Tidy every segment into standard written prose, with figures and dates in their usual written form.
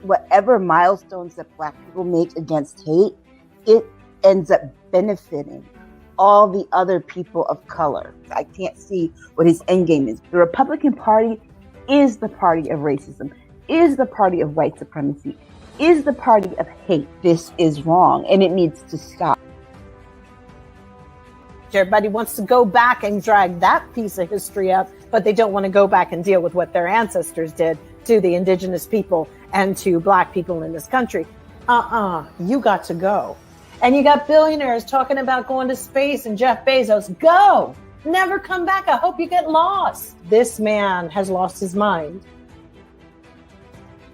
whatever milestones that Black people make against hate, it ends up benefiting all the other people of color. I can't see what his end game is. The Republican Party is the party of racism, is the party of white supremacy, is the party of hate. This is wrong, and it needs to stop. Everybody wants to go back and drag that piece of history up, but they don't want to go back and deal with what their ancestors did to the indigenous people and to Black people in this country. You got to go. And you got billionaires talking about going to space and Jeff Bezos, go, never come back. I hope you get lost. This man has lost his mind.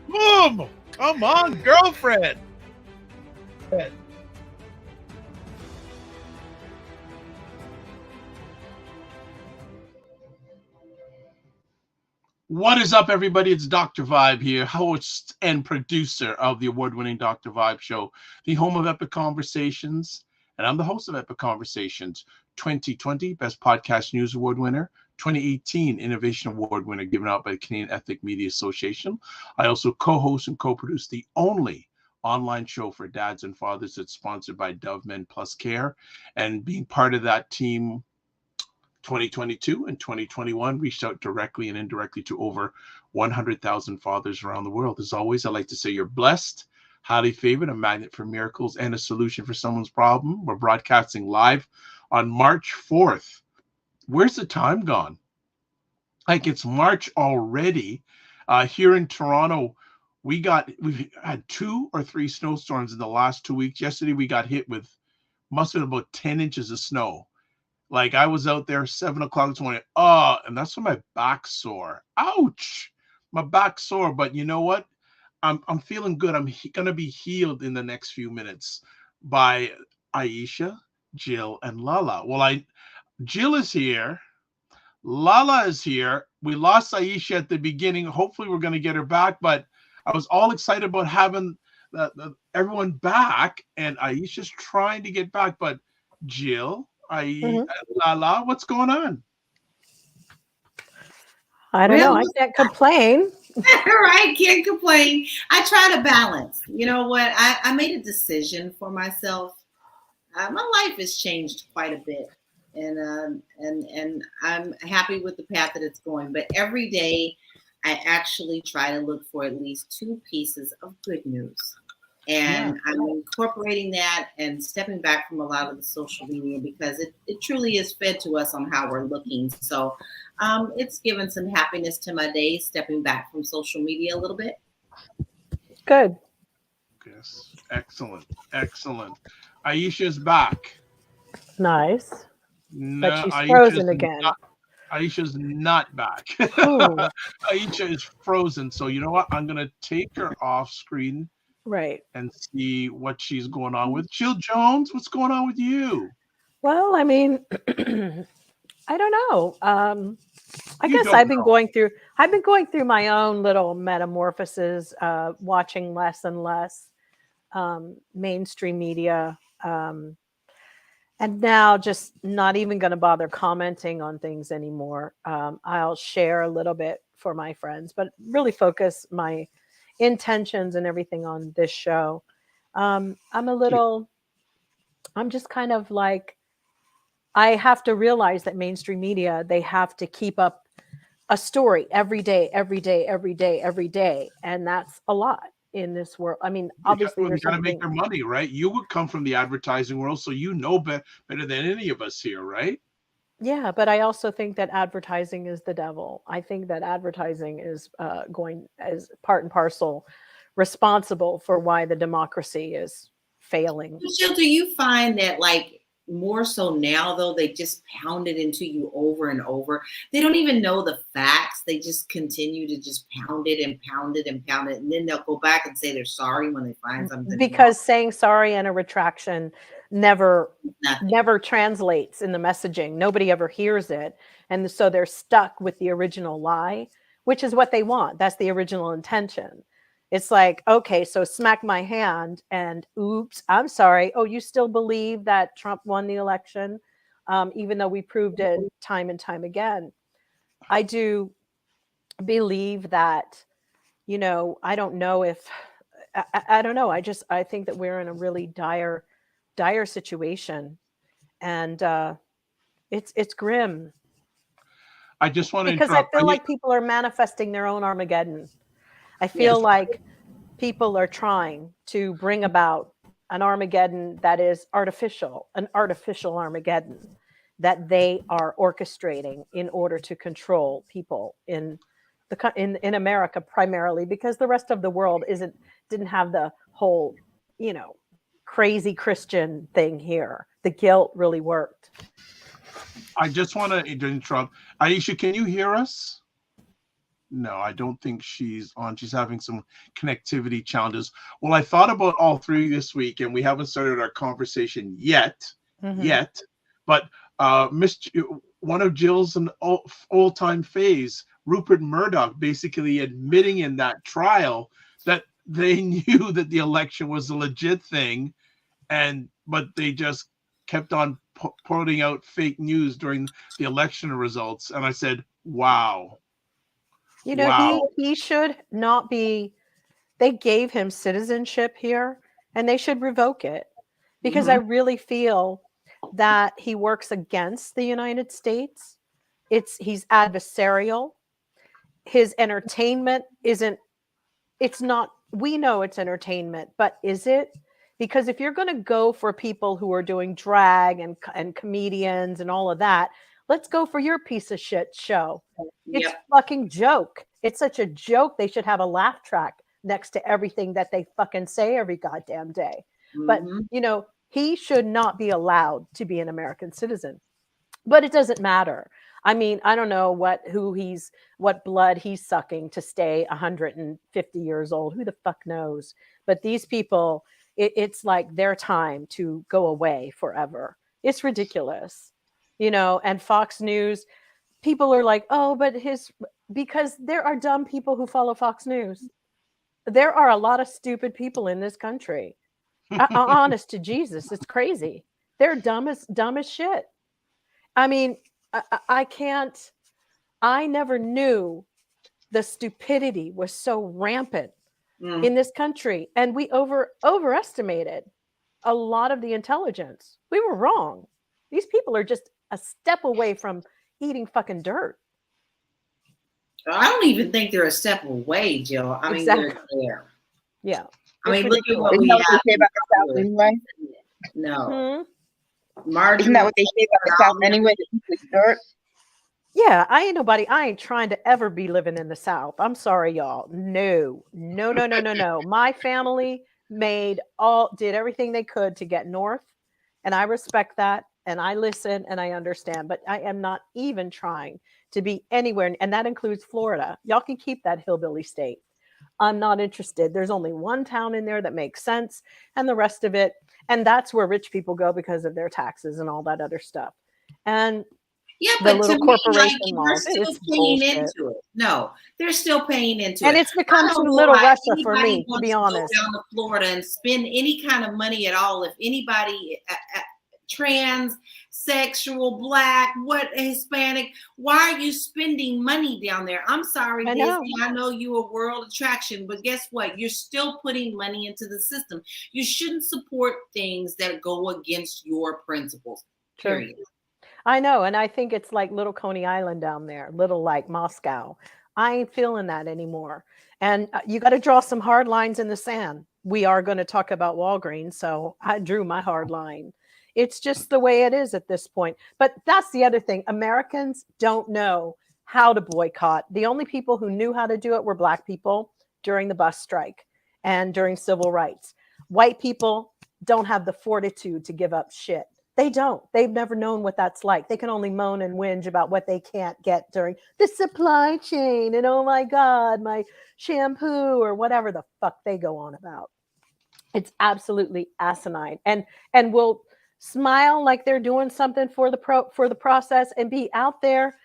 Boom! Come on, girlfriend. What is up, everybody? It's Dr. Vibe here, host and producer of the award-winning Dr. Vibe Show, the home of Epic Conversations, and I'm the host of Epic Conversations, 2020 Best Podcast News Award winner, 2018 Innovation Award winner given out by the Canadian Ethnic Media Association. I also co-host and co-produce the only online show for dads and fathers that's sponsored by Dove Men Plus Care, and being part of that team 2022 and 2021 reached out directly and indirectly to over 100,000 fathers around the world. As always, I like to say you're blessed, highly favored, a magnet for miracles, and a solution for someone's problem. We're broadcasting live on March 4th. Where's the time gone? Like, it's March already. Here in Toronto, we've had 2 or 3 snowstorms in the last 2 weeks. Yesterday, we got hit with, must have been about 10 inches of snow. Like, I was out there 7 o'clock this morning. And that's when my back's sore. Ouch! My back's sore. But you know what? I'm feeling good. I'm gonna be healed in the next few minutes by Aisha, Jill, and LaLa. Well, Jill is here. LaLa is here. We lost Aisha at the beginning. Hopefully, we're gonna get her back. But I was all excited about having everyone back, and Aisha's trying to get back. But Jill, LaLa, what's going on? I don't know. I can't complain. Right, can't complain. I try to balance. You know what? I made a decision for myself. My life has changed quite a bit, and I'm happy with the path that it's going. But every day, I actually try to look for at least 2 pieces of good news. And I'm incorporating that and stepping back from a lot of the social media because it truly is fed to us on how we're looking. So it's given some happiness to my day, stepping back from social media a little bit. Good. Yes. Excellent. Excellent. Aisha's back. Nice. No, but she's frozen again. Aisha's not back. Aisha is frozen. So you know what? I'm going to take her off screen. Right. And see what she's going on with. Jill Jones, what's going on with you? Well, I mean, I don't know. I guess I've been going through my own little metamorphoses, watching less and less mainstream media. And now just not even going to bother commenting on things anymore. I'll share a little bit for my friends, but really focus my intentions and everything on this show. I'm just kind of like, I have to realize that mainstream media, they have to keep up a story every day. And that's a lot in this world. I mean, obviously you got to make their money, right? You would come from the advertising world, so you know better than any of us here, right? Yeah, but I also think that advertising is the devil. I think that advertising is going as part and parcel responsible for why the democracy is failing. Jill, do you find that, like, more so now, though, they just pound it into you over and over? They don't even know the facts. They just continue to just pound it and pound it and pound it. And then they'll go back and say they're sorry when they find something. Because wrong. Saying sorry and a retraction never translates in the messaging. Nobody ever hears it. And so they're stuck with the original lie, which is what they want. That's the original intention. It's like, okay, so smack my hand and oops, I'm sorry. Oh, you still believe that Trump won the election, even though we proved it time and time again. I do believe that, I don't know if I don't know. I think that we're in a really dire situation, and it's grim. I just want to Because I interrupt. feel like people are manifesting their own Armageddon. I feel Yes. like people are trying to bring about an Armageddon that is artificial, an artificial Armageddon that they are orchestrating in order to control people in in America primarily, because the rest of the world didn't have the whole, crazy Christian thing here. The guilt really worked. I just want to interrupt. Aisha, can you hear us? No, I don't think she's on. She's having some connectivity challenges. Well, I thought about all three this week, and we haven't started our conversation yet. But one of Jill's an old-time faves, Rupert Murdoch, basically admitting in that trial that they knew that the election was a legit thing, but they just kept on putting out fake news during the election results. And I said, wow. Wow. He should not be. They gave him citizenship here, and they should revoke it, because I really feel that he works against the United States. He's adversarial. His entertainment it's not, we know it's entertainment, but is it? Because if you're going to go for people who are doing drag and comedians and all of that, let's go for your piece of shit show. It's a fucking joke. It's such a joke. They should have a laugh track next to everything that they fucking say every goddamn day. But, he should not be allowed to be an American citizen. But it doesn't matter. I mean, I don't know what blood he's sucking to stay 150 years old. Who the fuck knows? But these people, it's like their time to go away forever. It's ridiculous. And Fox News, people are like, oh, but because there are dumb people who follow Fox News. There are a lot of stupid people in this country. Honest to Jesus, it's crazy. They're dumb as shit. I mean, I never knew the stupidity was so rampant in this country. And we overestimated a lot of the intelligence. We were wrong. These people are just a step away from eating fucking dirt. I don't even think they're a step away, Jill. I mean, they're there. Yeah. I mean, look at what we have. Say about the South anyway? No. Isn't that what they say about the South anyway? Dirt? Yeah, I ain't trying to ever be living in the South. I'm sorry, y'all. No. My family did everything they could to get north, and I respect that, and I listen, and I understand, but I am not even trying to be anywhere, and that includes Florida. Y'all can keep that hillbilly state. I'm not interested. There's only one town in there that makes sense, and the rest of it, and that's where rich people go because of their taxes and all that other stuff. And but the little corporation laws, they're still paying into it. No, they're still paying into it. And it's become too little Russia for me, to be honest. Go down to Florida and spend any kind of money at all. If anybody trans, sexual, black, Hispanic, why are you spending money down there? I'm sorry, Disney, I know you're a world attraction, but guess what? You're still putting money into the system. You shouldn't support things that go against your principles, period. Sure. I know, and I think it's like little Coney Island down there, little like Moscow. I ain't feeling that anymore. And you got to draw some hard lines in the sand. We are going to talk about Walgreens, so I drew my hard line. It's just the way it is at this point. But that's the other thing. Americans don't know how to boycott. The only people who knew how to do it were Black people during the bus strike and during civil rights. White people don't have the fortitude to give up shit. They don't. They've never known what that's like. They can only moan and whinge about what they can't get during the supply chain. And oh my God, my shampoo or whatever the fuck they go on about. It's absolutely asinine. And we'll smile like they're doing something for the process and be out there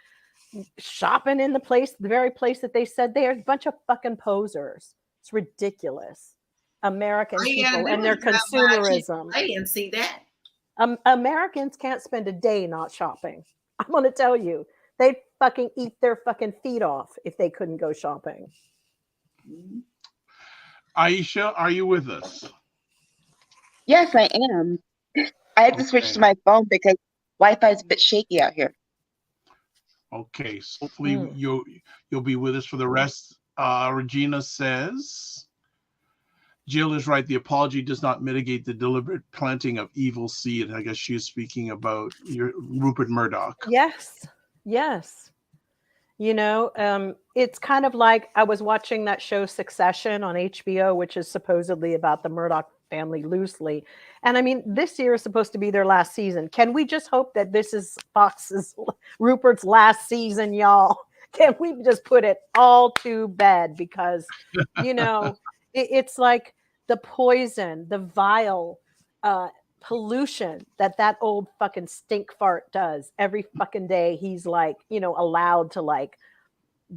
shopping in the very place that they said they are. A bunch of fucking posers. It's ridiculous. American people and their consumerism. I didn't see that. Americans can't spend a day not shopping. I'm going to tell you, they'd fucking eat their fucking feet off if they couldn't go shopping. Aisha, are you with us? Yes, I am. I had to switch to my phone because Wi-Fi is a bit shaky out here. Okay, so hopefully you'll be with us for the rest. Regina says, Jill is right. The apology does not mitigate the deliberate planting of evil seed. I guess she is speaking about Rupert Murdoch. Yes. You know, it's kind of like I was watching that show Succession on HBO, which is supposedly about the Murdoch family loosely. And I mean, this year is supposed to be their last season. Can we just hope that this is Rupert's last season, y'all? Can we just put it all to bed? Because, you know, it's like the poison, the vile pollution that old fucking stink fart does every fucking day. He's like, you know, allowed to like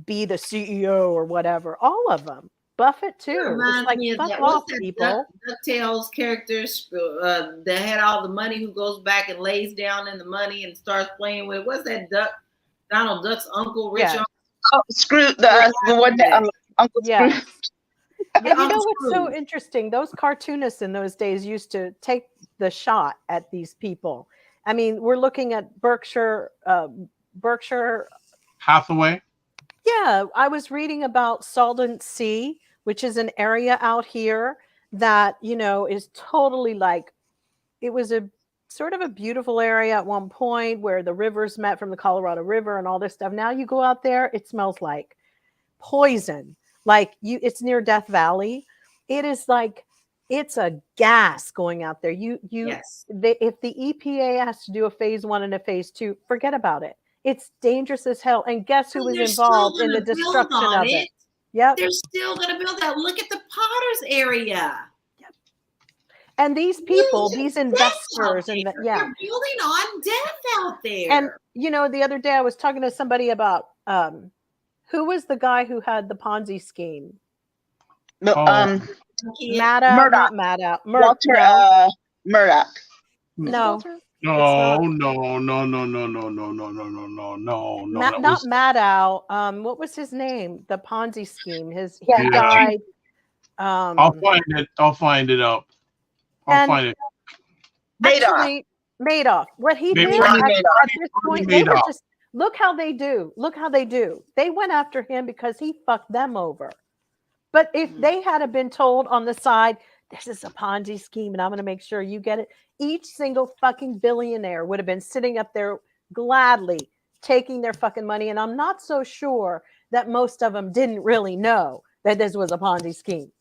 be the CEO or whatever. All of them. Buffett too. It's like, fuck off, people. DuckTales characters that had all the money, who goes back and lays down in the money and starts playing with, what's that duck? Donald Duck's uncle, Rich Uncle. Oh, Scrooge, the one that Uncle Scrooge. And you know what's so interesting? Those cartoonists in those days used to take the shot at these people. I mean, we're looking at Berkshire Hathaway. Yeah, I was reading about Salton Sea, which is an area out here that, you know, is totally like, it was a sort of a beautiful area at one point where the rivers met from the Colorado River and all this stuff. Now you go out there, it smells like poison. Like it's near Death Valley. It is like, it's a gas going out there. If the EPA has to do a phase 1 and a phase 2, forget about it. It's dangerous as hell. And guess who was involved in the destruction of it? Yep. They're still going to build that. Look at the Potter's area. Yep. And these people, these investors, they're building on death out there. And you know, the other day I was talking to somebody about who was the guy who had the Ponzi scheme? Murdoch. Walter Murdoch. No. No. Not Maddow. What was his name? The Ponzi scheme. He died. I'll find it up. I'll find it. Madoff. What he did at this point, they were just look how they do. They went after him because he fucked them over. But if they had been told on the side, this is a Ponzi scheme and I'm going to make sure you get it, each single fucking billionaire would have been sitting up there gladly taking their fucking money. And I'm not so sure that most of them didn't really know that this was a Ponzi scheme.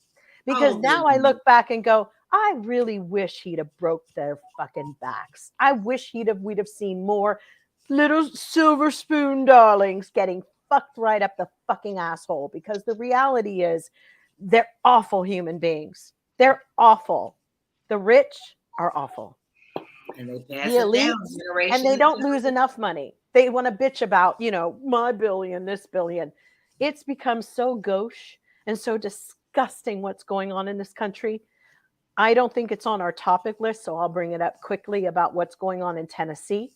Because now I look back and go, I really wish he'd have broke their fucking backs. I wish we'd have seen more little silver spoon darlings getting fucked right up the fucking asshole, because the reality is they're awful human beings. They're awful. The rich are awful. And they pass the elites, and they don't lose enough money. They want to bitch about, you know, my billion, this billion. It's become so gauche and so disgusting what's going on in this country. I don't think it's on our topic list, so I'll bring it up quickly about what's going on in Tennessee.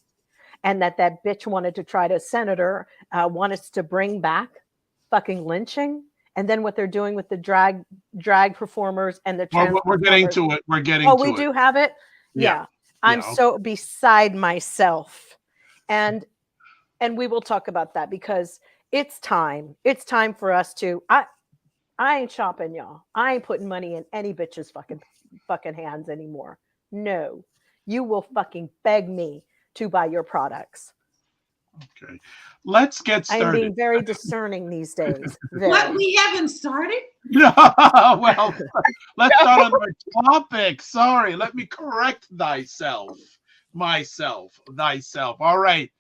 And that bitch wanted to try to, senator, want us to bring back fucking lynching. And then what they're doing with the drag performers and the we're getting to it. We do have it? Yeah. I'm so beside myself. And we will talk about that because it's time. It's time for us to, I ain't shopping, y'all. I ain't putting money in any bitch's fucking hands anymore. No. You will fucking beg me to buy your products. Okay, let's get started. I'm being very discerning these days. What, we haven't started? No, well, let's start on our topic. Sorry, let me correct myself. All right,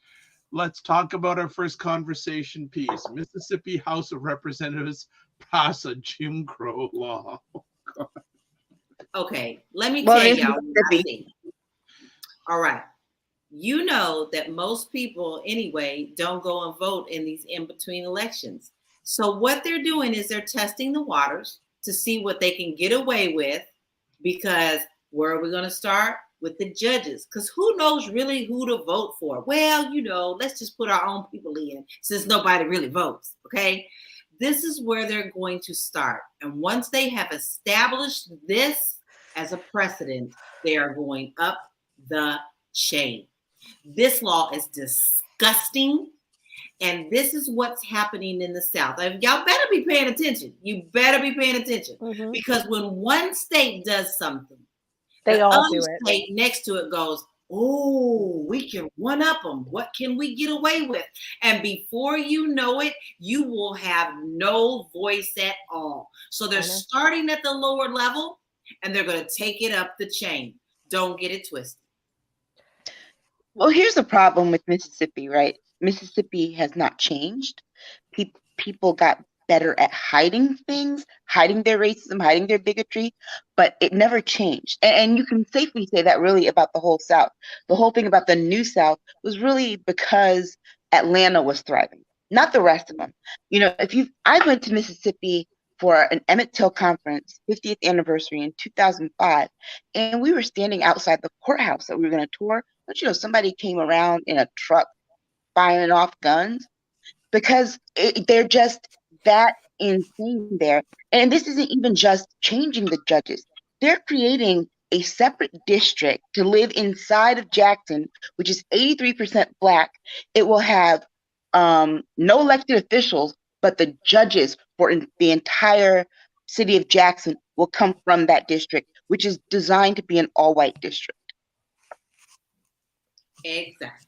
let's talk about our first conversation piece. Mississippi House of Representatives pass a Jim Crow law. Okay, let me tell y'all what I think. All right. You know that most people anyway don't go and vote in these in-between elections. So what they're doing is they're testing the waters to see what they can get away with, because where are we going to start? With the judges, because who knows really who to vote for? Well, you know, let's just put our own people in since nobody really votes, okay? This is where they're going to start. And once they have established this as a precedent, they are going up the chain. This law is disgusting. And this is what's happening in the South. Y'all better be paying attention. You better be paying attention. Because when one state does something, they all do it. State next to it goes, oh, we can one up them. What can we get away with? And before you know it, you will have no voice at all. So they're starting at the lower level and they're going to take it up the chain. Don't get it twisted. Well, here's the problem with Mississippi, right? Mississippi has not changed. People got better at hiding things, hiding their racism, hiding their bigotry, but it never changed. And you can safely say that really about the whole South. The whole thing about the New South was really because Atlanta was thriving, not the rest of them. You know, I went to Mississippi for an Emmett Till conference, 50th anniversary in 2005, and we were standing outside the courthouse that we were going to tour. Don't you know, somebody came around in a truck firing off guns because they're just that insane there. And this isn't even just changing the judges. They're creating a separate district to live inside of Jackson, which is 83% Black. It will have no elected officials, but the judges for the entire city of Jackson will come from that district, which is designed to be an all-white district. Exactly.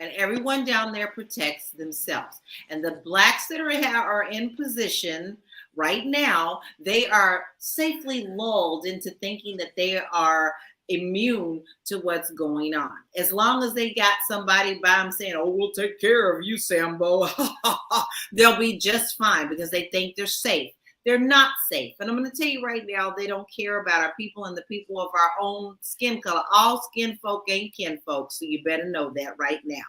And everyone down there protects themselves. And the Blacks that are in position right now, they are safely lulled into thinking that they are immune to what's going on. As long as they got somebody by them saying, oh, we'll take care of you, Sambo, they'll be just fine because they think they're safe. They're not safe. And I'm going to tell you right now, they don't care about our people and the people of our own skin color. All skin folk ain't kin folk, so you better know that right now.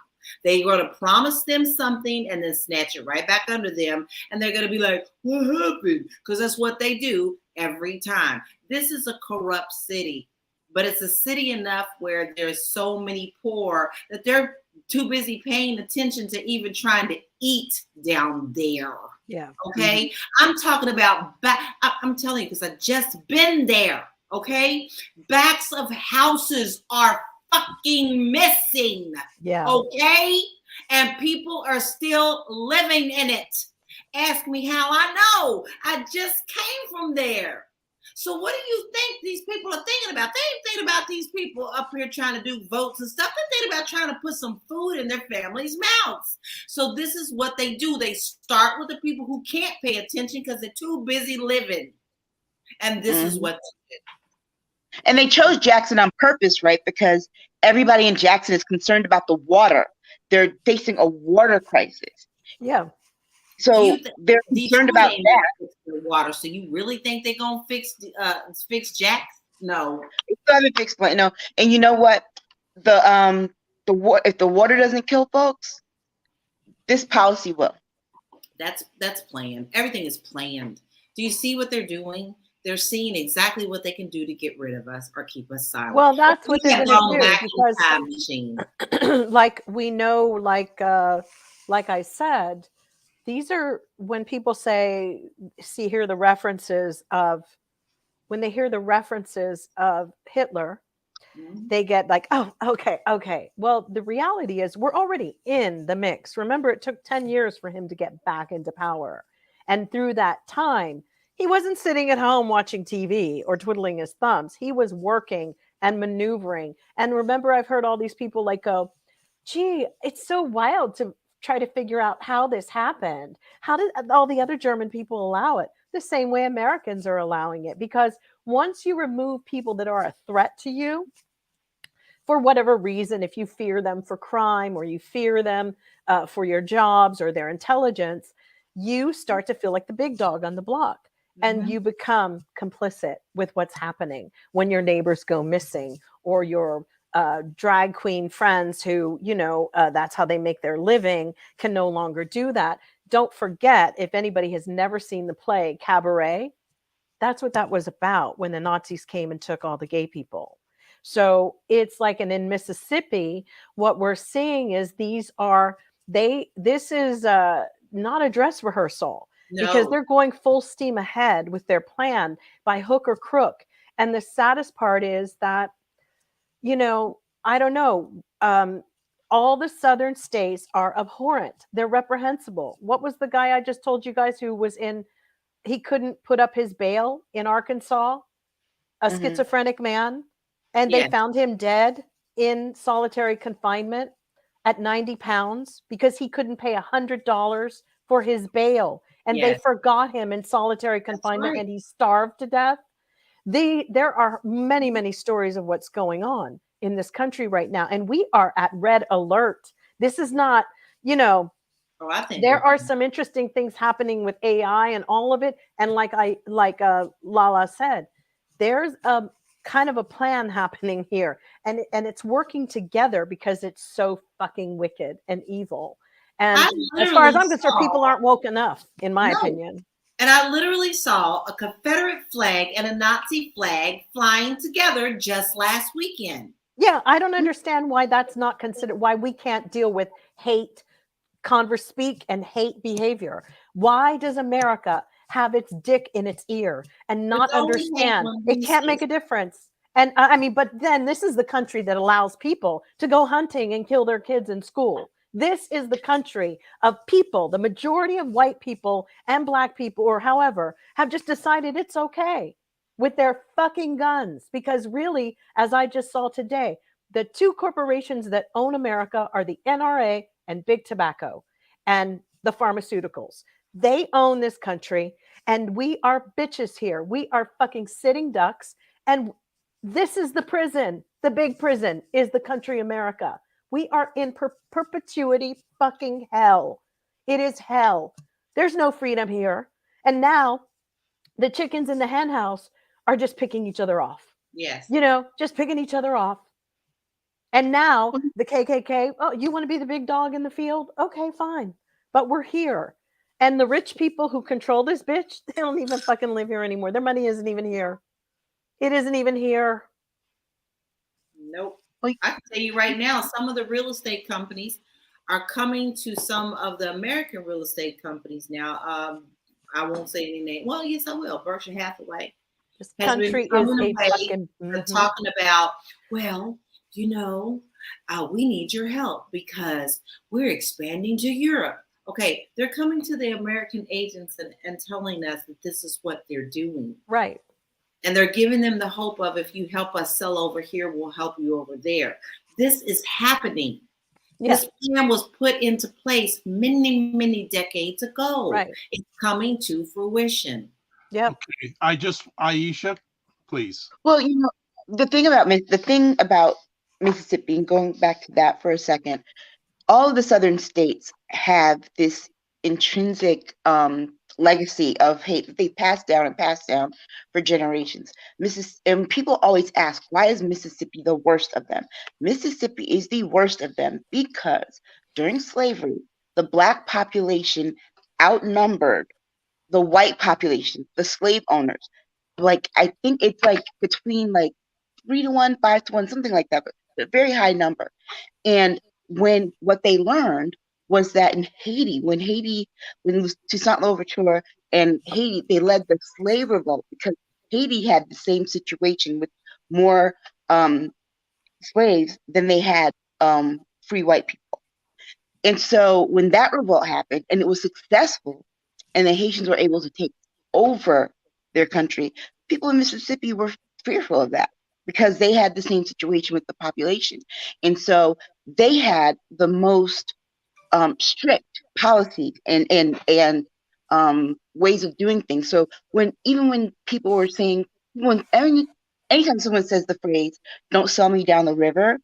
They're going to promise them something and then snatch it right back under them. And they're going to be like, what happened? Because that's what they do every time. This is a corrupt city, but it's a city enough where there's so many poor that they're too busy paying attention to even trying to eat down there. Yeah. Okay. I'm talking about I'm telling you, because I've just been there. Okay. Backs of houses are fucking missing. Yeah. Okay. And people are still living in it. Ask me how I know. I just came from there. So what do you think these people are thinking about? They ain't thinking about these people up here trying to do votes and stuff. They're thinking about trying to put some food in their families' mouths. So this is what they do. They start with the people who can't pay attention because they're too busy living. And this is what they do. And they chose Jackson on purpose, right? Because everybody in Jackson is concerned about the water. They're facing a water crisis. Yeah. So they're concerned about that. Water. So you really think they're gonna fix Jackson? No. It's not a fixed point. No. And you know what? If the water doesn't kill folks, this policy will. That's planned. Everything is planned. Do you see what they're doing? They're seeing exactly what they can do to get rid of us or keep us silent. Well, that's what they're going to do because, like we know, like I said, these are when people hear the references of Hitler, they get like, oh, okay. Well, the reality is we're already in the mix. Remember, it took 10 years for him to get back into power. And through that time, he wasn't sitting at home watching TV or twiddling his thumbs. He was working and maneuvering. And remember, I've heard all these people like go, gee, it's so wild to try to figure out how this happened. How did all the other German people allow it? The same way Americans are allowing it. Because once you remove people that are a threat to you, for whatever reason, if you fear them for crime or you fear them for your jobs or their intelligence, you start to feel like the big dog on the block. And you become complicit with what's happening when your neighbors go missing or your drag queen friends who, that's how they make their living can no longer do that. Don't forget, if anybody has never seen the play Cabaret, that's what that was about when the Nazis came and took all the gay people. So it's like, and in Mississippi, what we're seeing is this is not a dress rehearsal. because No. they're going full steam ahead with their plan by hook or crook. And the saddest part is that, you know, I don't know, all the southern states are abhorrent. They're reprehensible. What was the guy I just told you guys who was in, he couldn't put up his bail in Arkansas, a schizophrenic man, and they Yes. found him dead in solitary confinement at 90 pounds because he couldn't pay $100 for his bail. And they Yes. forgot him in solitary confinement right. and he starved to death. There are many, many stories of what's going on in this country right now. And we are at red alert. This is not, you know, Oh, I think there are some interesting things happening with AI and all of it. And like LaLa said, there's a kind of a plan happening here, and it's working together because it's so fucking wicked and evil. And as far as I'm concerned, people aren't woke enough, in my opinion. And I literally saw a Confederate flag and a Nazi flag flying together just last weekend. Yeah, I don't understand why that's not considered, why we can't deal with hate, speak and hate behavior. Why does America have its dick in its ear and not understand it can't make a difference? And I mean, but then this is the country that allows people to go hunting and kill their kids in school. This is the country of people, the majority of white people and black people, or however, have just decided it's okay with their fucking guns. Because really, as I just saw today, the two corporations that own America are the NRA and Big Tobacco and the pharmaceuticals. They own this country, and we are bitches here. We are fucking sitting ducks, and this is the prison. The big prison is the country America. We are in perpetuity fucking hell. It is hell. There's no freedom here. And now the chickens in the hen house are just picking each other off. Yes. You know, just picking each other off. And now the KKK, oh, you want to be the big dog in the field? Okay, fine. But we're here. And the rich people who control this bitch, they don't even fucking live here anymore. Their money isn't even here. It isn't even here. Nope. I can tell you right now, some of the real estate companies are coming to some of the American real estate companies now. I won't say any name. Well, yes, I will. Berkshire Hathaway. This country is a fucking... They're talking about, well, you know, we need your help because we're expanding to Europe. Okay, they're coming to the American agents and telling us that this is what they're doing. Right. And they're giving them the hope of, if you help us sell over here, we'll help you over there. This is happening. Yeah. This plan was put into place many, many decades ago. Right. It's coming to fruition. Yep. Okay. Aisha, please. Well, you know, the thing about Mississippi, and going back to that for a second, all of the southern states have this intrinsic legacy of hate that they pass down for generations. And people always ask, why is Mississippi the worst of them? Mississippi is the worst of them because during slavery, the black population outnumbered the white population, the slave owners. Like, I think it's like between like 3-1, 5-1, something like that, but a very high number. And what they learned was that in Haiti, when it was Toussaint Louverture and Haiti, they led the slave revolt because Haiti had the same situation with more slaves than they had free white people. And so when that revolt happened and it was successful and the Haitians were able to take over their country, people in Mississippi were fearful of that because they had the same situation with the population. And so they had the most strict policies and ways of doing things. So when people were saying, anytime someone says the phrase, "Don't sell me down the river,"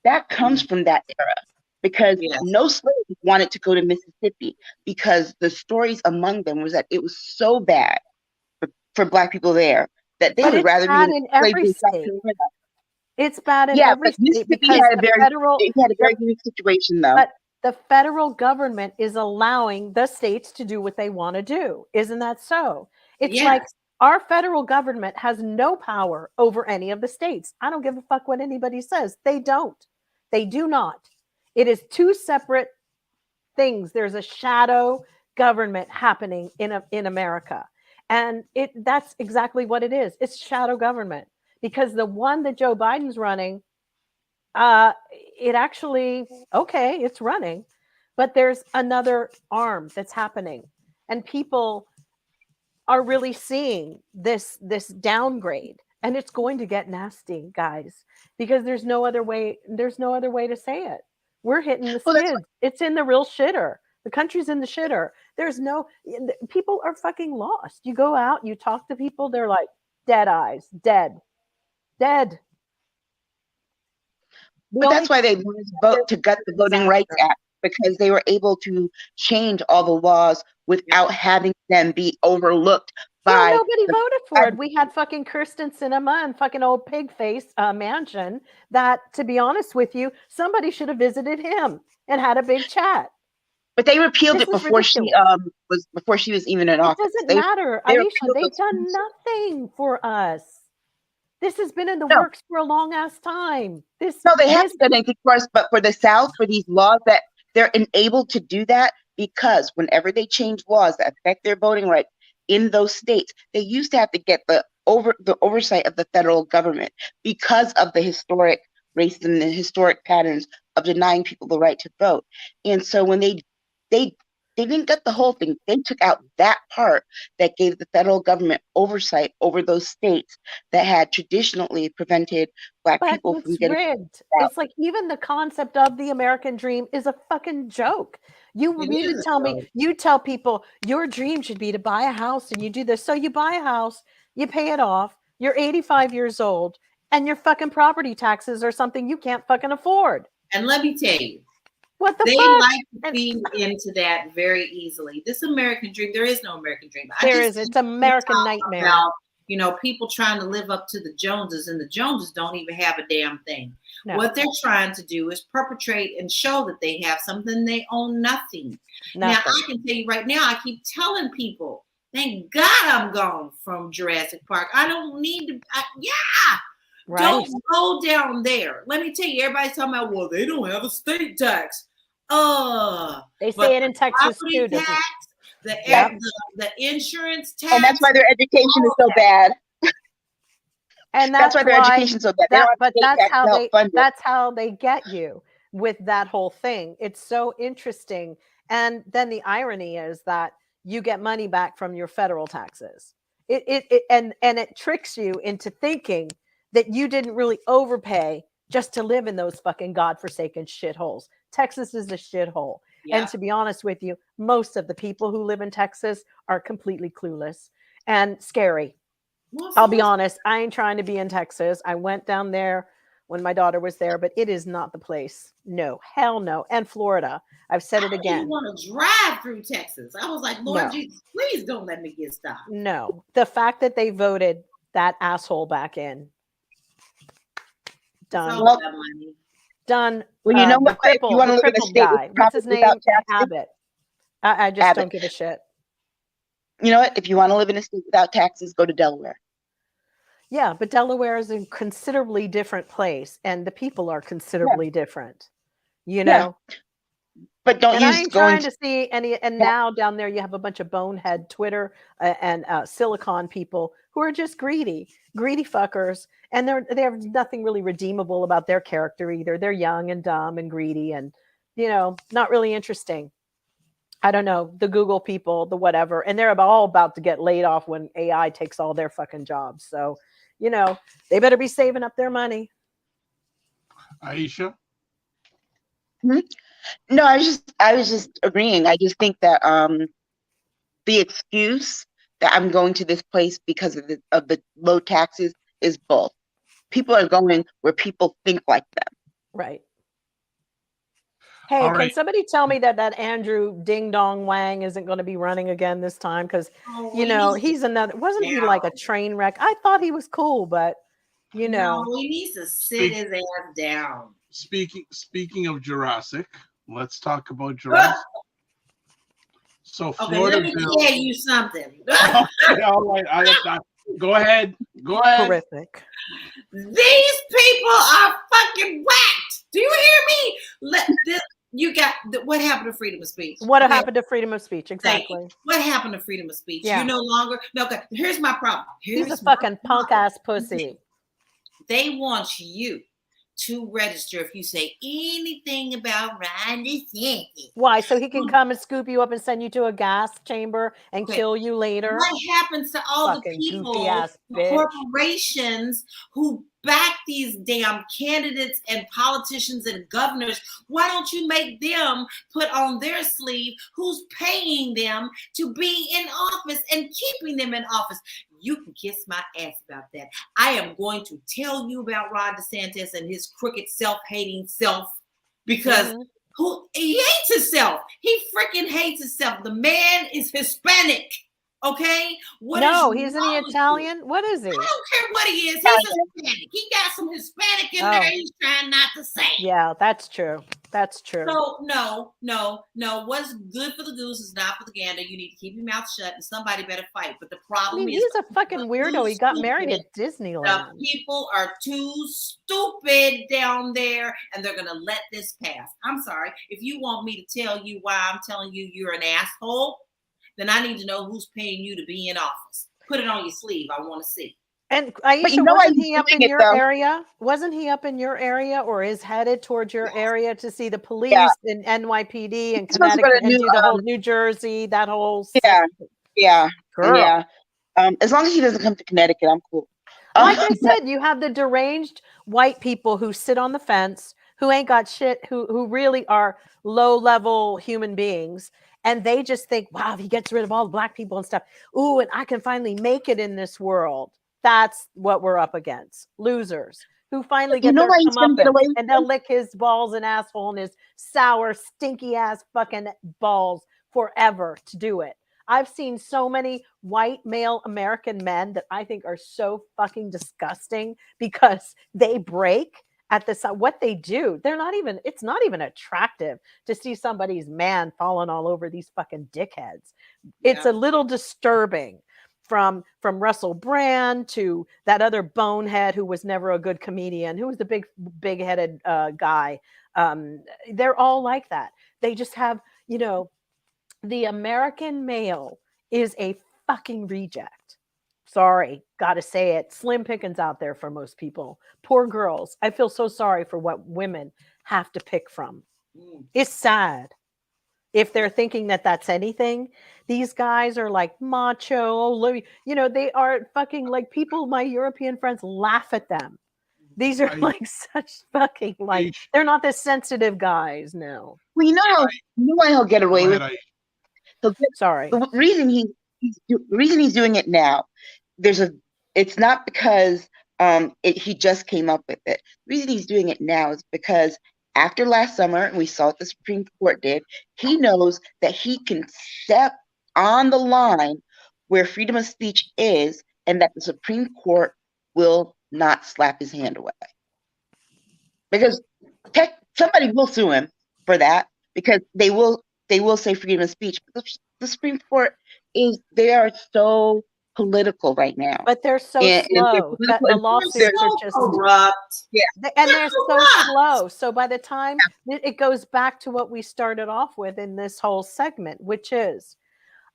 that comes from that era because no slaves wanted to go to Mississippi because the stories among them was that it was so bad for black people there that they would rather be in every state. It's bad in every state because it had a very unique situation though. But the federal government is allowing the states to do what they want to do. Isn't that so? It's like our federal government has no power over any of the states. I don't give a fuck what anybody says. They don't. They do not. It is two separate things. There's a shadow government happening in America. And that's exactly what it is. It's shadow government, because the one that Joe Biden's running, it actually, okay, it's running, but there's another arm that's happening, and people are really seeing this downgrade, and it's going to get nasty, guys, because there's no other way to say it. We're hitting the skids. It's in the real shitter. The country's in the shitter. There's no, people are fucking lost. You go out, you talk to people, they're like dead eyes, dead. But that's why they wanted to vote to gut the Voting Rights Act, because they were able to change all the laws without having them be overlooked by. Well, nobody voted for it. We had fucking Kirsten Sinema and fucking old pig face Manchin. That, to be honest with you, somebody should have visited him and had a big chat. But they repealed it before she was even in office. It doesn't matter, Aisha. They've done nothing for us. This has been in the works for a long ass time. They haven't done anything for us, but for the South, for these laws, that they're enabled to do that because whenever they change laws that affect their voting rights in those states, they used to have to get the oversight of the federal government because of the historic racism and the historic patterns of denying people the right to vote. And so when they didn't get the whole thing, they took out that part that gave the federal government oversight over those states that had traditionally prevented Black people from getting rigged. It's like, even the concept of the American dream is a fucking joke. You tell people your dream should be to buy a house, and you do this. So you buy a house, you pay it off, you're 85 years old, and your fucking property taxes are something you can't fucking afford. And let me tell you, they like to feed into that very easily. This American dream, there is no American dream. It's American nightmare. About, people trying to live up to the Joneses, and the Joneses don't even have a damn thing. No. What they're trying to do is perpetrate and show that they have something. They own nothing. Now, I can tell you right now, I keep telling people, thank God I'm gone from Jurassic Park. I don't need to, right. Don't go down there. Let me tell you, everybody's talking about, well, they don't have a state tax. They say it in Texas too. Tax, the insurance tax, and that's why their education is so bad. And that's why their education is so bad. That's how they get you with that whole thing. It's so interesting. And then the irony is that you get money back from your federal taxes. And it tricks you into thinking that you didn't really overpay just to live in those fucking godforsaken shitholes. Texas is a shithole. Yeah. And to be honest with you, most of the people who live in Texas are completely clueless and scary. I'll be honest. I ain't trying to be in Texas. I went down there when my daughter was there, but it is not the place. No, hell no. And Florida. I've said it again. I want to drive through Texas. I was like, Lord Jesus, please don't let me get stopped. No. The fact that they voted that asshole back in. Done. Done. Well, you know what? If you want to live in a state guy. What's his name? Abbott. I just don't give a shit. You know what? If you want to live in a state without taxes, go to Delaware. Yeah, but Delaware is a considerably different place, and the people are considerably different. You know. Yeah. But don't I ain't trying to see any. And now down there, you have a bunch of bonehead Twitter and Silicon people who are just greedy fuckers, and they have nothing really redeemable about their character either. They're young and dumb and greedy, and not really interesting. I don't know, the Google people, the whatever, and they're all about to get laid off when AI takes all their fucking jobs. So, they better be saving up their money. Aisha? Mm-hmm. No, I was just agreeing. I just think that the excuse that I'm going to this place because of the low taxes is bull. People are going where people think like them. Right. Hey, can somebody tell me that Andrew Ding Dong Wang isn't going to be running again this time? Because, he's another, wasn't he like a train wreck? I thought he was cool, but, No, he needs to sit his ass down. Speaking of Jurassic, let's talk about Jurassic. So Florida. Let me tell you something. Okay, all right. Go ahead. Horrific. These people are fucking whacked. Do you hear me? You got what happened to freedom of speech? What happened to freedom of speech? Exactly. What happened to freedom of speech? Yeah. You're no longer. No. Okay. Here's my problem. He's a fucking punk ass pussy. They want you to register if you say anything about Ron DeSantis. Why? So he can come and scoop you up and send you to a gas chamber and kill you later? What happens to all the people, the corporations who back these damn candidates and politicians and governors? Why don't you make them put on their sleeve who's paying them to be in office and keeping them in office? You can kiss my ass about that. I am going to tell you about Ron DeSantis and his crooked, self-hating self, because he hates himself. He freaking hates himself. The man is Hispanic. Okay? Isn't he Italian? What is he? I don't care what he is. He's Hispanic. He got some Hispanic in there he's trying not to say. Yeah, that's true. That's true. No. What's good for the goose is not for the gander. You need to keep your mouth shut and somebody better fight. But the problem is he's a fucking weirdo. He got married at Disneyland. The people are too stupid down there and they're going to let this pass. I'm sorry. If you want me to tell you why I'm telling you you're an asshole, then I need to know who's paying you to be in office. Put it on your sleeve. I want to see. And Aisha, wasn't he up in your area? Wasn't he up in your area or is headed towards your area to see the police and NYPD and Connecticut and do the whole New Jersey, that whole Yeah. As long as he doesn't come to Connecticut, I'm cool. Like I said, you have the deranged white people who sit on the fence, who ain't got shit, who really are low-level human beings. And they just think, wow, if he gets rid of all the black people and stuff, ooh, and I can finally make it in this world. That's what we're up against. Losers who finally get their comeuppance, and they'll lick his balls and asshole and his sour, stinky ass fucking balls forever to do it. I've seen so many white male American men that I think are so fucking disgusting because they break at the what they do. It's not even attractive to see somebody's man falling all over these fucking dickheads. It's a little disturbing. From Russell Brand to that other bonehead who was never a good comedian, who was the big-headed guy. They're all like that. They just have, the American male is a fucking reject. Sorry, gotta say it. Slim pickings out there for most people. Poor girls. I feel so sorry for what women have to pick from. It's sad. If they're thinking that that's anything, these guys are like macho, they are fucking like people, my European friends laugh at them. These are like such fucking they're not the sensitive guys, no. Well, you know why he'll get away with it? Sorry. The reason he's doing it now, it's not because he just came up with it. The reason he's doing it now is because after last summer, and we saw what the Supreme Court did, he knows that he can step on the line where freedom of speech is, and that the Supreme Court will not slap his hand away. Because somebody will sue him for that, because they will say freedom of speech. But the Supreme Court they are so political right now. But they're so slow. The lawsuits are just corrupt. And they're so slow. So by the time it goes back to what we started off with in this whole segment, which is,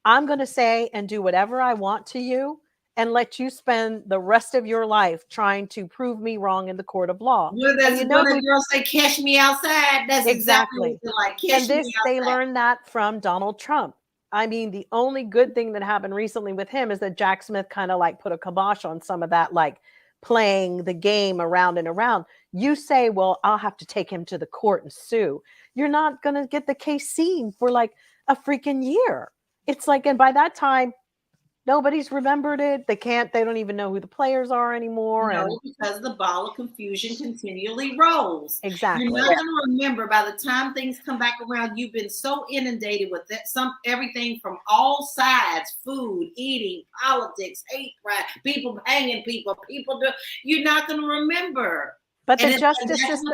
I'm going to say and do whatever I want to you and let you spend the rest of your life trying to prove me wrong in the court of law. Well, that's when the girl say, "Catch me outside." That's exactly like, "Catch me outside." They learned that from Donald Trump. I mean, the only good thing that happened recently with him is that Jack Smith kind of put a kibosh on some of that, playing the game around and around. You say, well, I'll have to take him to the court and sue. You're not going to get the case seen for a freaking year. It's and by that time, nobody's remembered it. They don't even know who the players are anymore. No, because the ball of confusion continually rolls. Exactly. You're not going to remember by the time things come back around. You've been so inundated with everything from all sides: food, eating, politics, hate crime, people hanging people do. You're not going to remember. But the justice system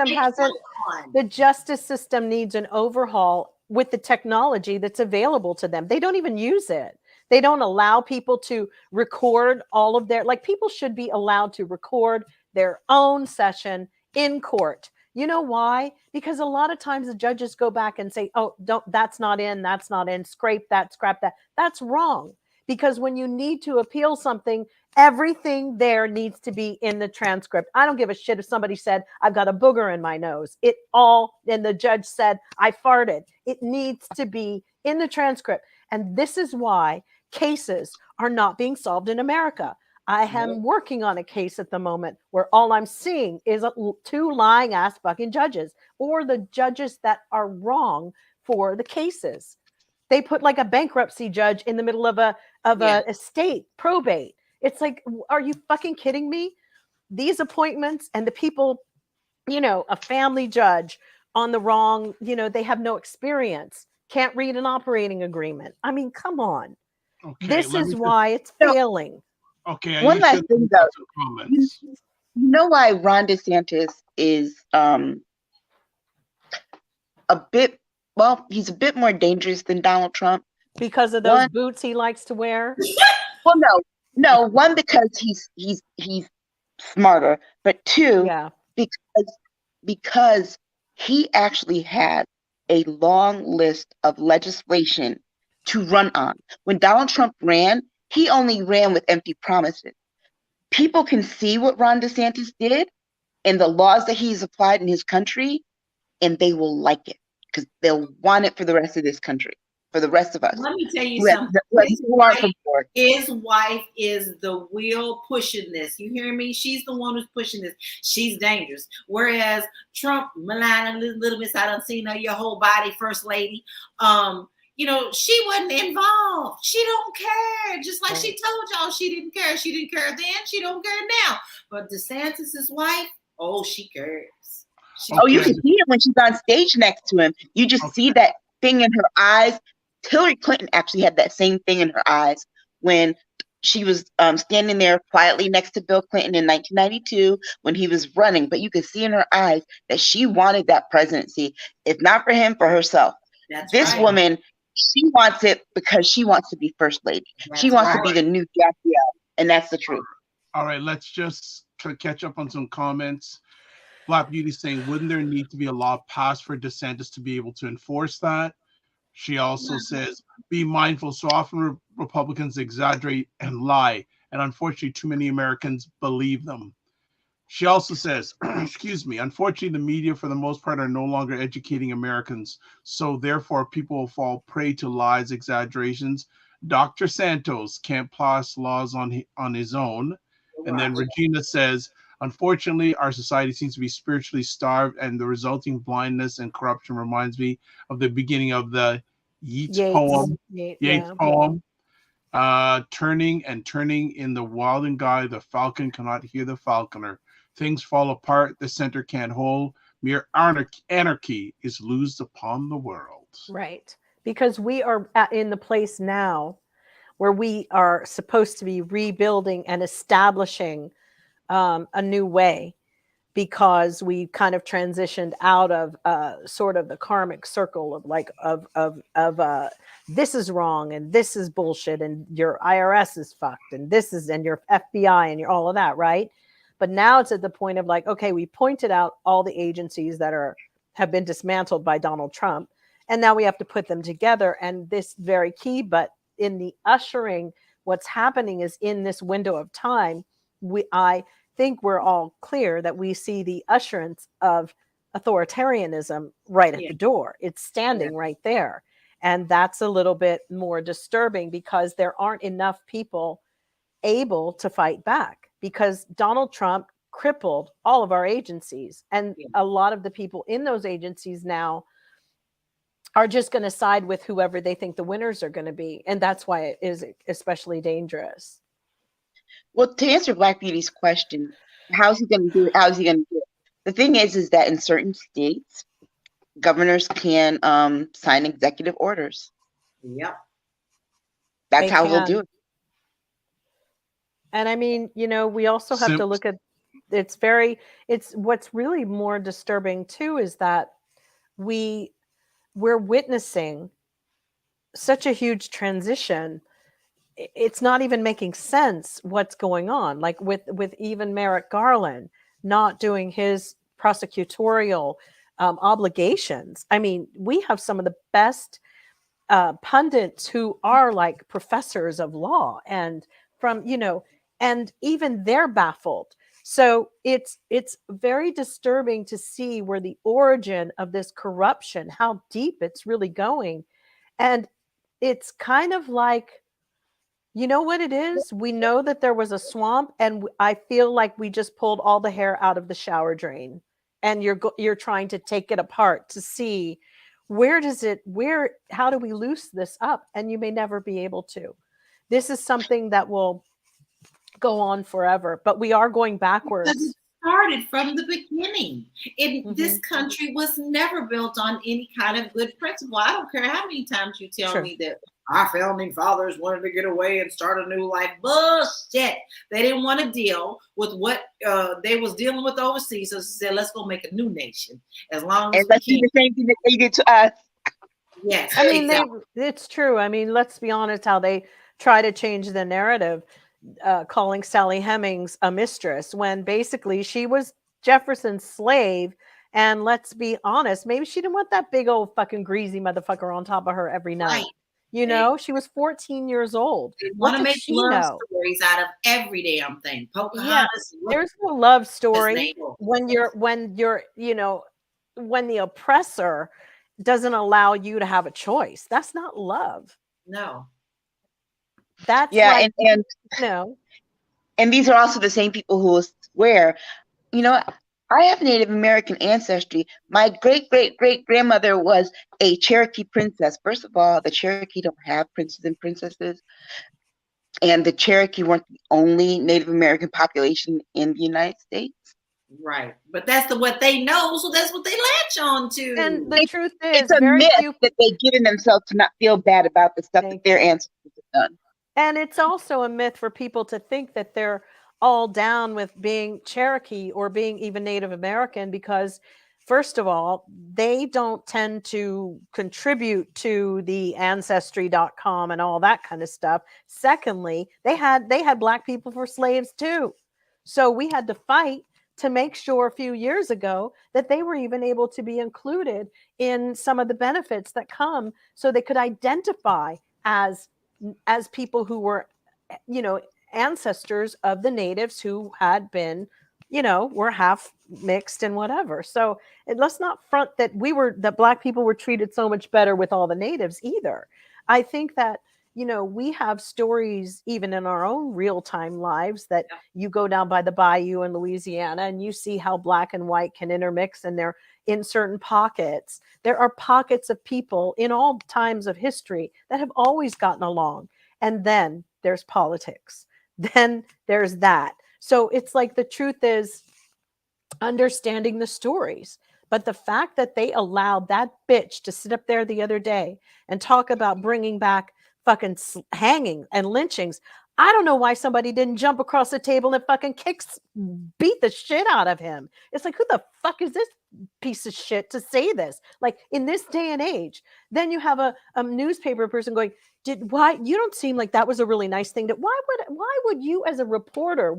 the justice system needs an overhaul with the technology that's available to them. They don't even use it. They don't allow people to record all of their, people should be allowed to record their own session in court. You know why? Because a lot of times the judges go back and say, oh, that's not in, scrape that, scrap that. That's wrong. Because when you need to appeal something, everything there needs to be in the transcript. I don't give a shit if somebody said, I've got a booger in my nose. And the judge said, I farted. It needs to be in the transcript. And this is why cases are not being solved in America. I am working on a case at the moment where all I'm seeing is two lying ass fucking judges, or the judges that are wrong for the cases. They put like a bankruptcy judge in the middle of a estate probate. It's like, are you fucking kidding me? These appointments and the people, a family judge on the wrong, they have no experience, can't read an operating agreement. I mean, come on. Okay, this is why it's failing. Okay. One last thing though, you know why Ron DeSantis is he's a bit more dangerous than Donald Trump. Because of those boots he likes to wear? Well, no. One, because he's smarter, but two, because he actually had a long list of legislation to run on. When Donald Trump ran, he only ran with empty promises. People can see what Ron DeSantis did and the laws that he's applied in his country, and they will like it because they'll want it for the rest of this country, for the rest of us. Let me tell you something. His wife is the wheel pushing this. You hear me? She's the one who's pushing this. She's dangerous. Whereas Trump, Melania, little miss, I done seen her, your whole body, first lady. She wasn't involved. She don't care. Just like she told y'all she didn't care. She didn't care then. She don't care now. But DeSantis' wife, she cares. You can see it when she's on stage next to him. You just see that thing in her eyes. Hillary Clinton actually had that same thing in her eyes when she was standing there quietly next to Bill Clinton in 1992 when he was running. But you could see in her eyes that she wanted that presidency, if not for him, for herself. This woman, she wants it because she wants to be first lady. She wants to be the new Jackie, and that's the truth. All right, let's just catch up on some comments. Black Beauty saying, wouldn't there need to be a law passed for DeSantis to be able to enforce that? She also says, be mindful. So often Republicans exaggerate and lie, and unfortunately, too many Americans believe them. She also says, excuse me, unfortunately, the media, for the most part, are no longer educating Americans. So therefore, people will fall prey to lies, exaggerations. Dr. Santos can't pass laws on his own. And then Regina says, unfortunately, our society seems to be spiritually starved, and the resulting blindness and corruption reminds me of the beginning of the Yeats poem. Turning in the wild and guy, the falcon cannot hear the falconer. Things fall apart, the center can't hold. Mere anarchy is loosed upon the world. Right. Because we are in the place now where we are supposed to be rebuilding and establishing a new way, because we kind of transitioned out of sort of the karmic circle of this is wrong and this is bullshit and your IRS is fucked and and your FBI and your all of that, right? But now it's at the point of like, okay, we pointed out all the agencies that have been dismantled by Donald Trump, and now we have to put them together. And this very key, but in the ushering, what's happening is in this window of time, I think we're all clear that we see the usherance of authoritarianism right at the door. It's standing right there. And that's a little bit more disturbing because there aren't enough people able to fight back, because Donald Trump crippled all of our agencies. And a lot of the people in those agencies now are just going to side with whoever they think the winners are going to be. And that's why it is especially dangerous. Well, to answer Black Beauty's question, how's he going to do it? The thing is that in certain states, governors can sign executive orders. Yep. That's how they'll do it. And I mean, we also have to look at, it's what's really more disturbing too, is that we're witnessing such a huge transition. It's not even making sense what's going on. Like with even Merrick Garland not doing his prosecutorial obligations. I mean, we have some of the best pundits who are like professors of law, and from, you know, and even they're baffled. So it's very disturbing to see where the origin of this corruption, how deep it's really going. And it's kind of like, you know what it is? We know that there was a swamp, and I feel like we just pulled all the hair out of the shower drain, and you're trying to take it apart to see how do we loose this up? And you may never be able to. This is something that will go on forever, but we are going backwards. Started from the beginning. This country was never built on any kind of good principle. I don't care how many times you tell me that our founding fathers wanted to get away and start a new life. Bullshit. They didn't want to deal with what they was dealing with overseas. So they said, let's go make a new nation. As long as let's do the same thing that they did to us. Yes. I mean, it's true. I mean, let's be honest, how they try to change the narrative. Calling Sally Hemings a mistress when basically she was Jefferson's slave. And let's be honest, maybe she didn't want that big old fucking greasy motherfucker on top of her every night. Right. You know, she was 14 years old. Want to make love stories out of every damn thing. Pocahontas. There's no love story when you're, you know, when the oppressor doesn't allow you to have a choice. That's not love. No. That's and no. And these are also the same people who will swear, you know, I have Native American ancestry. My great-great-great-grandmother was a Cherokee princess. First of all, the Cherokee don't have princes and princesses. And the Cherokee weren't the only Native American population in the United States. Right. But that's what they know, so that's what they latch on to. And the truth is, it's a myth that they've given themselves to not feel bad about the stuff that their ancestors have done. And it's also a myth for people to think that they're all down with being Cherokee or being even Native American, because first of all, they don't tend to contribute to the ancestry.com and all that kind of stuff. Secondly, they had Black people for slaves too. So we had to fight to make sure a few years ago that they were even able to be included in some of the benefits that come, so they could identify as people who were, you know, ancestors of the natives who had been, you know, were half mixed and whatever. So let's not front that Black people were treated so much better with all the natives either. I think that, you know, we have stories even in our own real-time lives that you go down by the bayou in Louisiana and you see how Black and white can intermix, and they're in certain pockets. There are pockets of people in all times of history that have always gotten along. And then there's politics. Then there's that. So it's like the truth is understanding the stories. But the fact that they allowed that bitch to sit up there the other day and talk about bringing back fucking hanging and lynchings, I don't know why somebody didn't jump across the table and fucking beat the shit out of him. It's like, who the fuck is this piece of shit to say this? Like, in this day and age. Then you have a newspaper person going, why you don't seem like that was a really nice thing. Why would you as a reporter,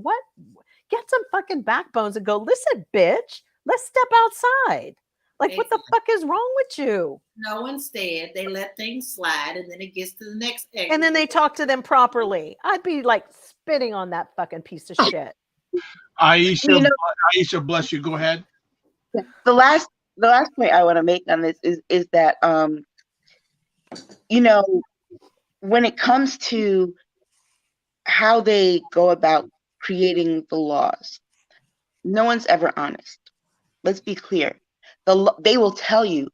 get some fucking backbones and go, listen, bitch, let's step outside. Like, what the fuck is wrong with you? No, instead, they let things slide, and then it gets to the next exit. And then they talk to them properly. I'd be like spitting on that fucking piece of shit. Aisha, Aisha, bless you. Go ahead. The last point I want to make on this is that you know, when it comes to how they go about creating the laws, no one's ever honest. Let's be clear. They will tell you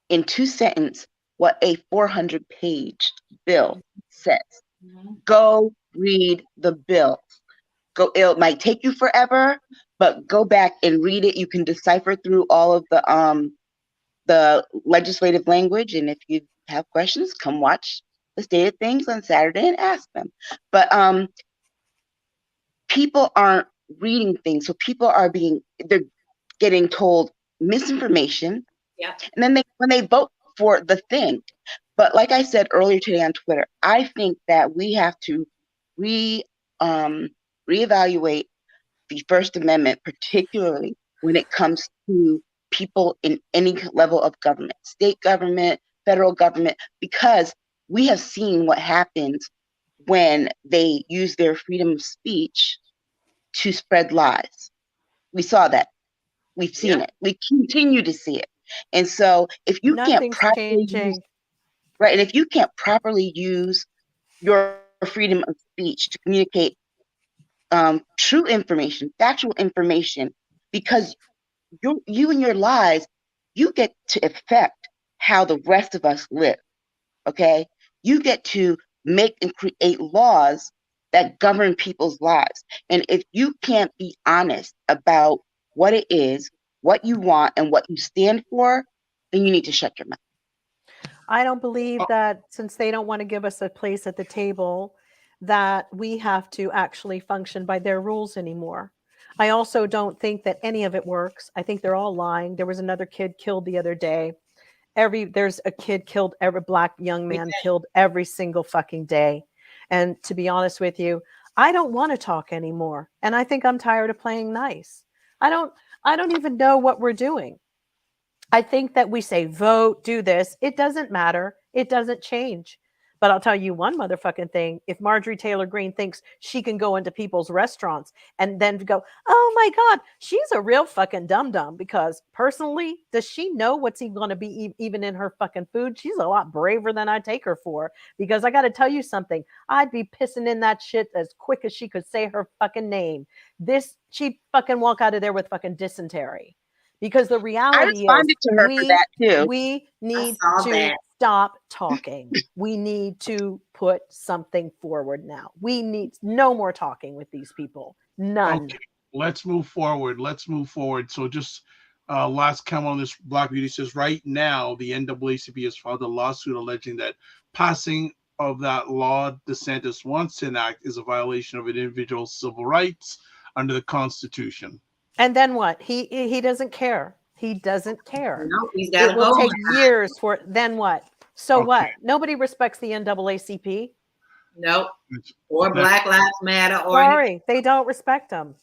in 2 sentences what a 400-page bill says. Mm-hmm. Go read the bill. It might take you forever, but go back and read it. You can decipher through all of the legislative language, and if you have questions, come watch the State of Things on Saturday and ask them. But people aren't reading things, so people they're getting told misinformation. Yeah. And then when they vote for the thing. But like I said earlier today on Twitter, I think that we have to reevaluate the First Amendment, particularly when it comes to people in any level of government, state government, federal government, because we have seen what happens when they use their freedom of speech to spread lies. We saw that. We've seen it. We continue to see it. And so if you can't Nothing's properly changing. use, right, and if you can't properly use your freedom of speech to communicate true information, factual information, because you and your lies, you get to affect how the rest of us live. Okay, you get to make and create laws that govern people's lives. And if you can't be honest about what it is, what you want, and what you stand for, then you need to shut your mouth. I don't believe that since they don't want to give us a place at the table, that we have to actually function by their rules anymore. I also don't think that any of it works. I think they're all lying. There was another kid killed the other day. There's a kid killed, every black young man killed every single fucking day. And to be honest with you, I don't want to talk anymore. And I think I'm tired of playing nice. I don't even know what we're doing. I think that we say, vote, do this. It doesn't matter. It doesn't change. But I'll tell you one motherfucking thing. If Marjorie Taylor Greene thinks she can go into people's restaurants and then go, oh my God, she's a real fucking dum-dum, because personally, does she know what's going to be even in her fucking food? She's a lot braver than I take her for, because I got to tell you something. I'd be pissing in that shit as quick as she could say her fucking name. She'd fucking walk out of there with fucking dysentery. Because the reality is, to her for that too. We need to stop talking. We need to put something forward now. We need no more talking with these people. None. Okay, let's move forward. So just last comment on this. Black Beauty says, right now, the NAACP has filed a lawsuit alleging that passing of that law DeSantis wants to enact is a violation of an individual's civil rights under the Constitution. And then what? He doesn't care. He doesn't care. No, he's got it will take years for then what? So what? Nobody respects the NAACP. Nope. Or Black Lives Matter. Sorry, they don't respect them.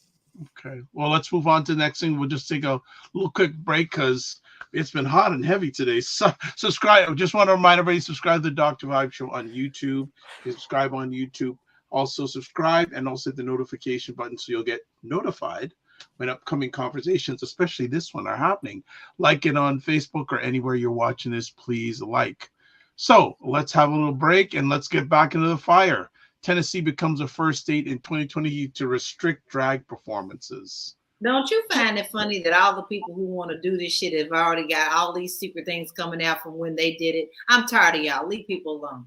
Okay. Well, let's move on to the next thing. We'll just take a little quick break because it's been hot and heavy today. So subscribe. I just want to remind everybody, subscribe to the Dr. Vibe Show on YouTube. You subscribe on YouTube. Also subscribe and also hit the notification button so you'll get notified when upcoming conversations, especially this one, are happening. Like it on Facebook or anywhere you're watching this, please like. So let's have a little break and let's get back into the fire. Tennessee becomes the first state in 2020 to restrict drag performances. Don't you find it funny that all the people who want to do this shit have already got all these secret things coming out from when they did it? I'm tired of y'all. Leave people alone.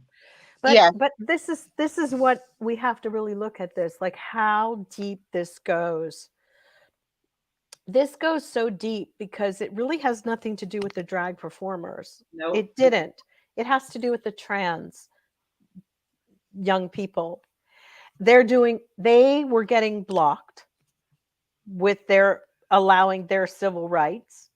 But this is what we have to really look at this, like how deep this goes. This goes so deep because it really has nothing to do with the drag performers. No, it didn't. It has to do with the trans young people. They were getting blocked with their allowing their civil rights.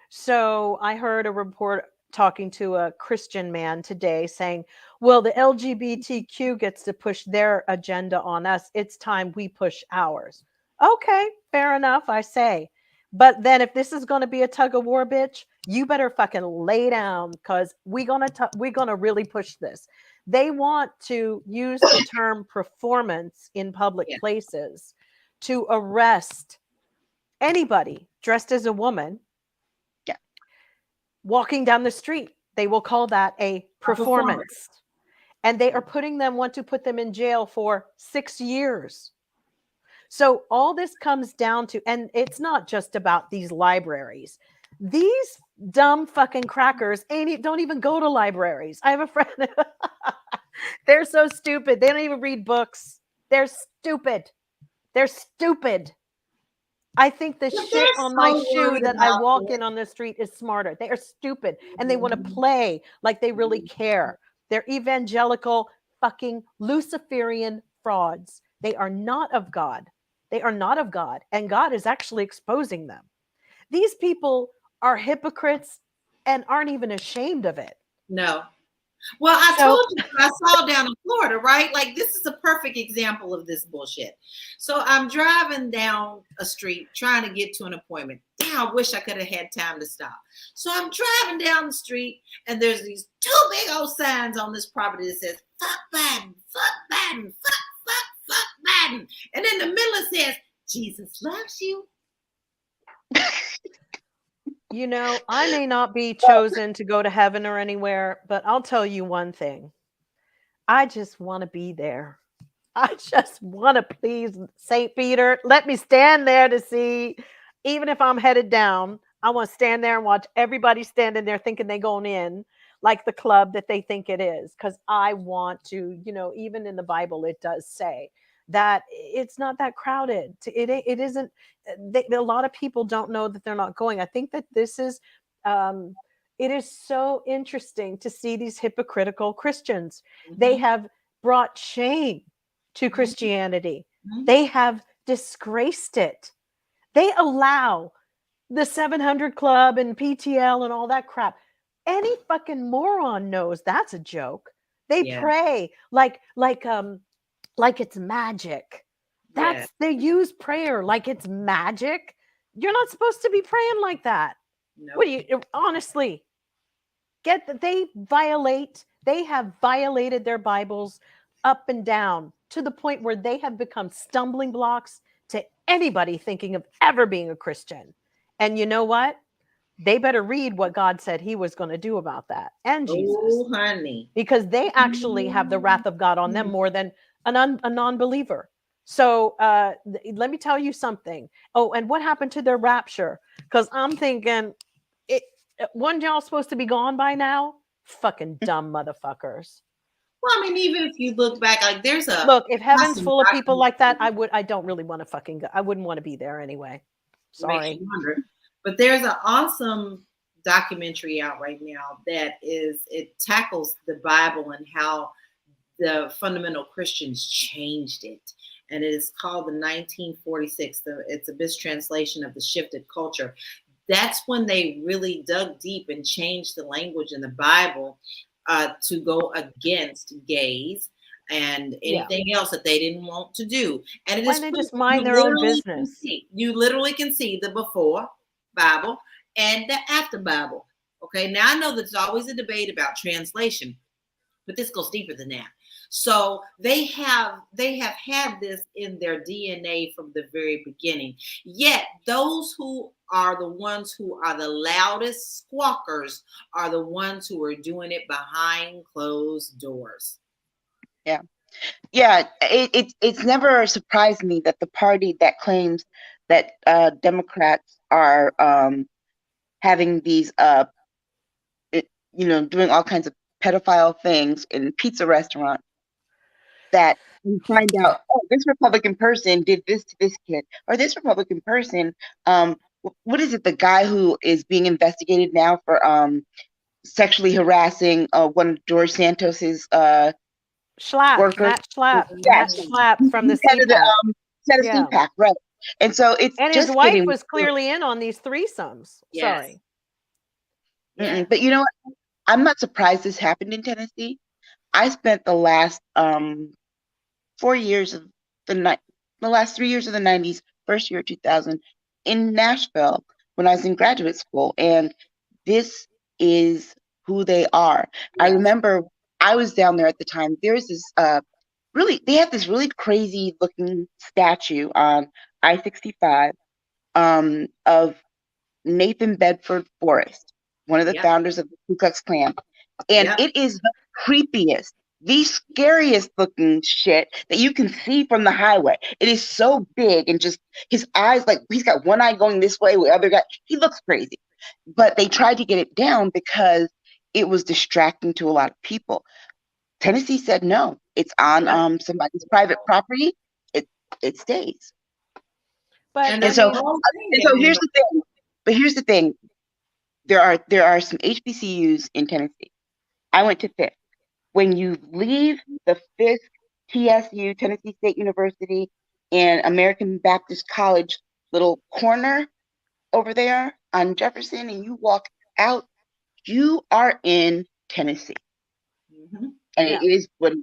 So I heard a report talking to a Christian man today saying, well, the LGBTQ gets to push their agenda on us. It's time we push ours. Okay, fair enough, I say. But then if this is going to be a tug of war, bitch, you better fucking lay down, because we're gonna really push this. They want to use the term performance in public places to arrest anybody dressed as a woman walking down the street. They will call that a performance. And they are want to put them in jail for 6 years. So all this comes down to, and it's not just about these libraries. These dumb fucking crackers don't even go to libraries. I have a friend. They're so stupid. They don't even read books. They're stupid. I think the shit on my shoe that I walk in on the street is smarter. They are stupid. And they want to play like they really care. They're evangelical fucking Luciferian frauds. They are not of God. They are not of God. And God is actually exposing them. These people are hypocrites and aren't even ashamed of it. No. Well, I So told you what I saw down in Florida, right? Like, this is a perfect example of this bullshit. So I'm driving down a street trying to get to an appointment. Damn, I wish I could have had time to stop. So I'm driving down the street, and there's these two big old signs on this property that says, fuck Biden, fuck Biden, fuck Biden. And in the middle it says, Jesus loves you. you know, I may not be chosen to go to heaven or anywhere, but I'll tell you one thing. I just want to be there. I just want to please St. Peter. Let me stand there to see, even if I'm headed down, I want to stand there and watch everybody standing there thinking they're going in like the club that they think it is. Because I want to, you know, even in the Bible, it does say that it's not that crowded. It isn't. A lot of people don't know that they're not going. I think that this is, it is so interesting to see these hypocritical Christians. Mm-hmm. They have brought shame to Christianity. Mm-hmm. They have disgraced it. They allow the 700 Club and PTL and all that crap. Any fucking moron knows that's a joke. They pray like it's magic. They use prayer like it's magic. You're not supposed to be praying like that. Nope. What do you honestly get that they have violated their Bibles up and down to the point where they have become stumbling blocks to anybody thinking of ever being a Christian. And you know what? They better read what God said he was going to do about that. And Jesus. Oh, honey. Because they actually have the wrath of God on them more than a non-believer. So let me tell you something. Oh, and what happened to their rapture? Because I'm thinking, wasn't y'all supposed to be gone by now? Fucking dumb motherfuckers. Well, I mean, even if you look back, like if heaven's full of people like that, I don't really want to fucking go. I wouldn't want to be there anyway. Sorry. But there's an awesome documentary out right now it tackles the Bible and how the fundamental Christians changed it. And it is called the 1946. It's a mistranslation of the shifted culture. That's when they really dug deep and changed the language in the Bible to go against gays and anything else that they didn't want to do. And when they just mind their own business. You literally can see the before Bible and the after Bible. Okay, now I know there's always a debate about translation, but this goes deeper than that. So they have had this in their DNA from the very beginning. Yet those who are the ones who are the loudest squawkers are the ones who are doing it behind closed doors. Yeah. It's never surprised me that the party that claims that Democrats are having these doing all kinds of pedophile things in pizza restaurants, that you find out, oh, this Republican person did this to this kid, or this Republican person, what is it, the guy who is being investigated now for sexually harassing one of George Santos's workers? Matt Schlapp from the CPAC, right? And so it's and just his wife was clearly in on these threesomes. Yes. Sorry. Yeah. But you know what? I'm not surprised this happened in Tennessee. I spent the last 4 years of the last 3 years of the 90s, first year 2000 in Nashville when I was in graduate school, and this is who they are. Yes. I remember I was down there at the time. There's this they have this really crazy looking statue on I-65 of Nathan Bedford Forrest, one of the founders of the Ku Klux Klan. And it is the creepiest, the scariest looking shit that you can see from the highway. It is so big, and just his eyes, like he's got one eye going this way, the other guy, he looks crazy. But they tried to get it down because it was distracting to a lot of people. Tennessee said no. It's on somebody's private property. It stays. But so here's the thing. But here's the thing. There are some HBCUs in Tennessee. I went to Fisk. When you leave the Fisk, TSU, Tennessee State University, and American Baptist College little corner over there on Jefferson, and you walk out, you are in Tennessee. And it is what.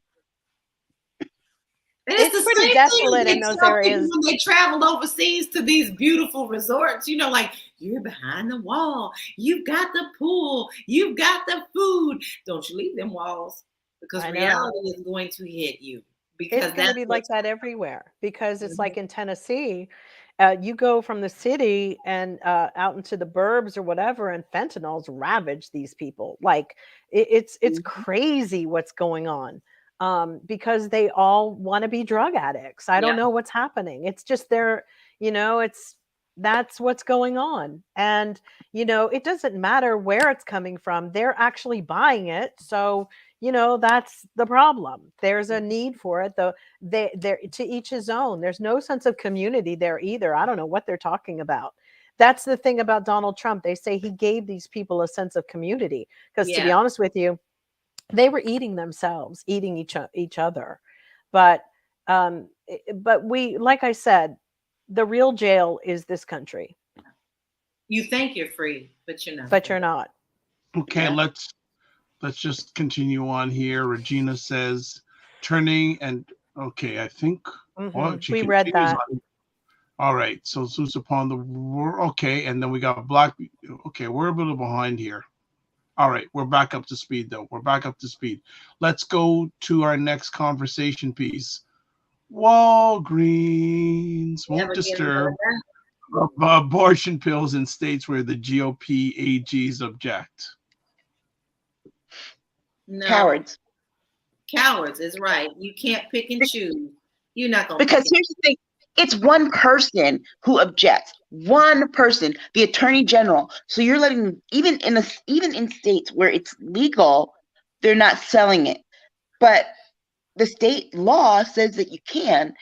It's the pretty same desolate thing in those tell areas. people when they traveled overseas to these beautiful resorts, like you're behind the wall, you've got the pool, you've got the food. Don't you leave them walls, because reality is going to hit you. Because it's going to be like that everywhere, because it's like in Tennessee, you go from the city and out into the burbs or whatever, and fentanyl's ravaged these people. Like it's crazy what's going on, because they all want to be drug addicts. I don't know what's happening. It's just that's what's going on. And it doesn't matter where it's coming from. They're actually buying it. So that's the problem. There's a need for it, though. They're to each his own. There's no sense of community there either. I don't know what they're talking about. That's the thing about Donald Trump. They say he gave these people a sense of community, because to be honest with you, they were eating themselves, eating each other. But we, like I said, the real jail is this country. You think you're free, but you're not. But you're not. Okay, let's just continue on here. Regina says, turning and okay, I think we read that. All right, so Zeus upon the world. Okay, and then we got Black. Okay, we're a little behind here. All right, we're back up to speed though. We're back up to speed. Let's go to our next conversation piece. Walgreens won't disturb abortion pills in states where the GOP AGs object. No. Cowards is right. You can't pick and choose. You're not going to. Because here's the thing. It's one person who objects. One person, the attorney general. So you're letting, even in states where it's legal, they're not selling it. But the state law says that you can.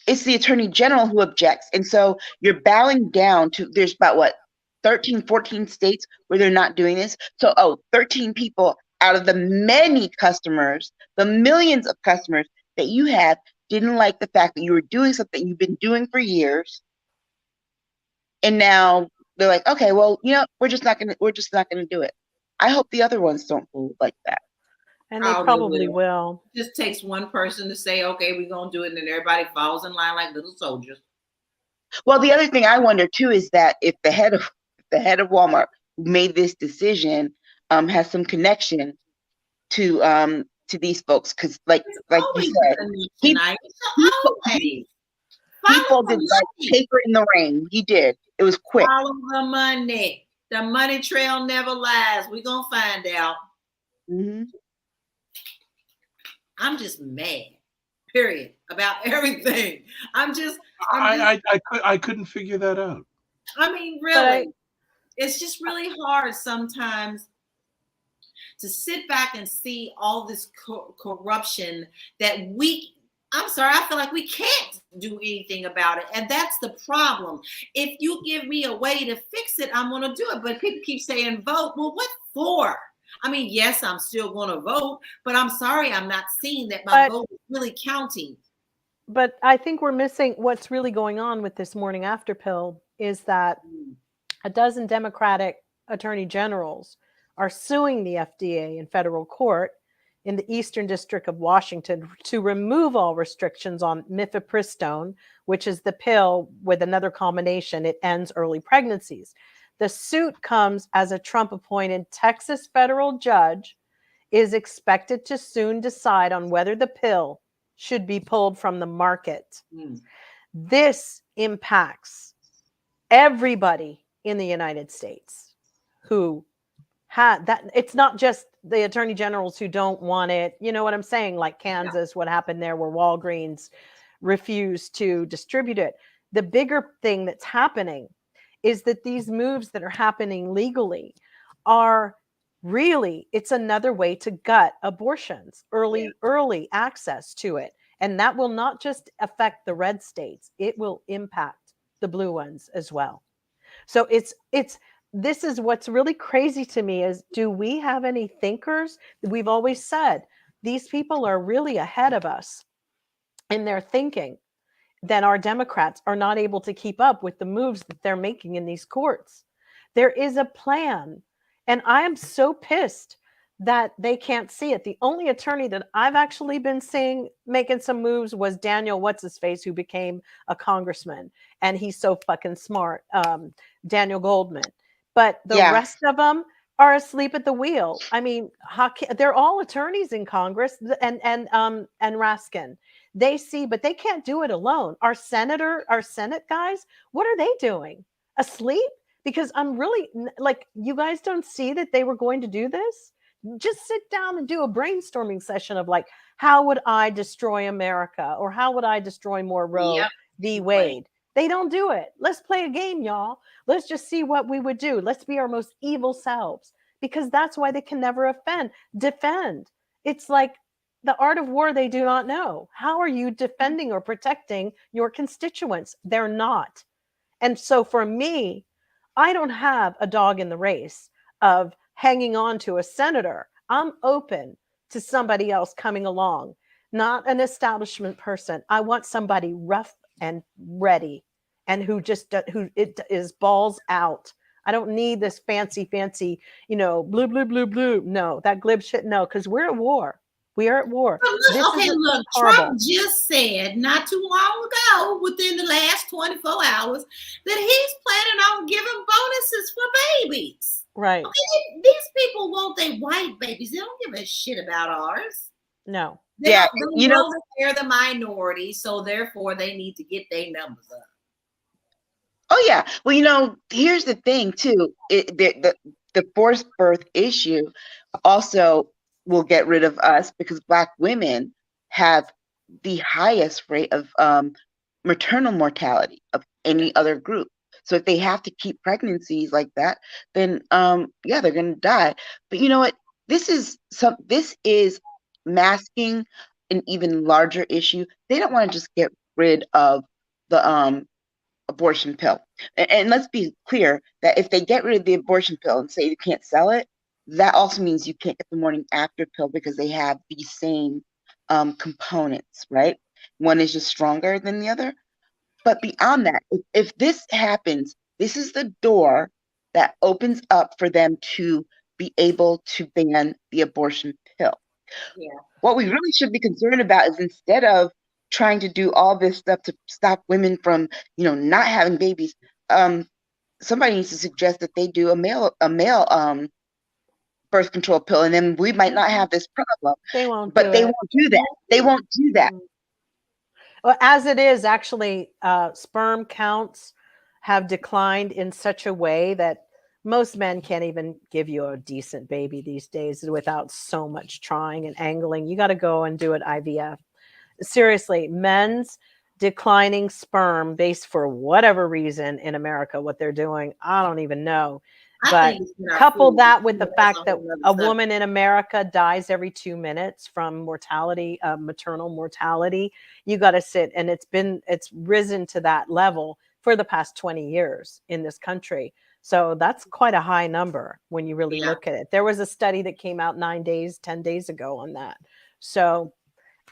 It's the attorney general who objects. And so you're bowing down to, there's about 13, 14 states where they're not doing this. So 13 people out of the many customers, the millions of customers that you have, didn't like the fact that you were doing something you've been doing for years. And now they're like, okay, well, we're just not gonna do it. I hope the other ones don't move like that. And they probably will. It just takes one person to say, okay, we're gonna do it, and then everybody falls in line like little soldiers. Well, the other thing I wonder too is that if the head of Walmart who made this decision has some connection to these folks, because like you said, people did like paper in the rain. He did. It was quick. Follow the money. The money trail never lies. We're gonna find out. Mm-hmm. I'm just mad. Period. About everything. I couldn't figure that out. I mean, really, it's just really hard sometimes to sit back and see all this corruption that I'm sorry, I feel like we can't do anything about it. And that's the problem. If you give me a way to fix it, I'm going to do it. But people keep saying vote. Well, what for? I mean, yes, I'm still going to vote, but I'm sorry, I'm not seeing that my vote is really counting. But I think we're missing what's really going on with this morning after pill is that a dozen Democratic attorney generals are suing the FDA in federal court in the Eastern District of Washington to remove all restrictions on mifepristone, which is the pill with another combination. It ends early pregnancies. The suit comes as a Trump-appointed Texas federal judge is expected to soon decide on whether the pill should be pulled from the market. This impacts everybody in the United States who had that. It's not just the attorney generals who don't want it. You know what I'm saying? Like Kansas, what happened there where Walgreens refused to distribute it. The bigger thing that's happening is that these moves that are happening legally are really, it's another way to gut abortions, early access to it. And that will not just affect the red states, it will impact the blue ones as well. So this is what's really crazy to me is, do we have any thinkers? We've always said these people are really ahead of us in their thinking. Then our Democrats are not able to keep up with the moves that they're making in these courts. There is a plan. And I am so pissed that they can't see it. The only attorney that I've actually been seeing making some moves was Daniel, what's his face, who became a congressman, and he's so fucking smart, Daniel Goldman. But the rest of them are asleep at the wheel. I mean, they're all attorneys in Congress, and Raskin. They see, but they can't do it alone. Our Senate guys, what are they doing? Asleep? Because I'm really like, you guys don't see that they were going to do this? Just sit down and do a brainstorming session of like, how would I destroy America? Or how would I destroy more Roe v. Wade? They don't do it. Let's play a game, y'all. Let's just see what we would do. Let's be our most evil selves, because that's why they can never defend. It's like the art of war they do not know. How are you defending or protecting your constituents? They're not. And so for me, I don't have a dog in the race of hanging on to a senator. I'm open to somebody else coming along, not an establishment person. I want somebody rough and ready, and who is balls out. I don't need this fancy, blue, blue, blue, blue. No, that glib shit. No, because we're at war. We are at war. Look, Trump just said not too long ago, within the last 24 hours, that he's planning on giving bonuses for babies. Right. Okay, these people want their white babies. They don't give a shit about ours. No. They know that they're the minority, so therefore they need to get their numbers up. Oh yeah. Well, here's the thing too. The forced birth issue also will get rid of us, because Black women have the highest rate of maternal mortality of any other group. So if they have to keep pregnancies like that, then they're going to die. But you know what? This is masking an even larger issue. They don't want to just get rid of the abortion pill. And let's be clear that if they get rid of the abortion pill and say you can't sell it, that also means you can't get the morning after pill, because they have these same components, right? One is just stronger than the other. But beyond that, if this happens, this is the door that opens up for them to be able to ban the abortion pill. Yeah. What we really should be concerned about is, instead of trying to do all this stuff to stop women from, not having babies, somebody needs to suggest that they do a male birth control pill, and then we might not have this problem. They won't do that. They won't do that. Well, as it is, actually, sperm counts have declined in such a way that most men can't even give you a decent baby these days without so much trying and angling. You got to go and do it IVF. Seriously, men's declining sperm base for whatever reason in America, what they're doing, I don't even know. But couple that with the fact that a woman in America dies every 2 minutes from mortality, maternal mortality, you got to sit, and it's risen to that level for the past 20 years in this country. So that's quite a high number when you really look at it. There was a study that came out 10 days ago on that. So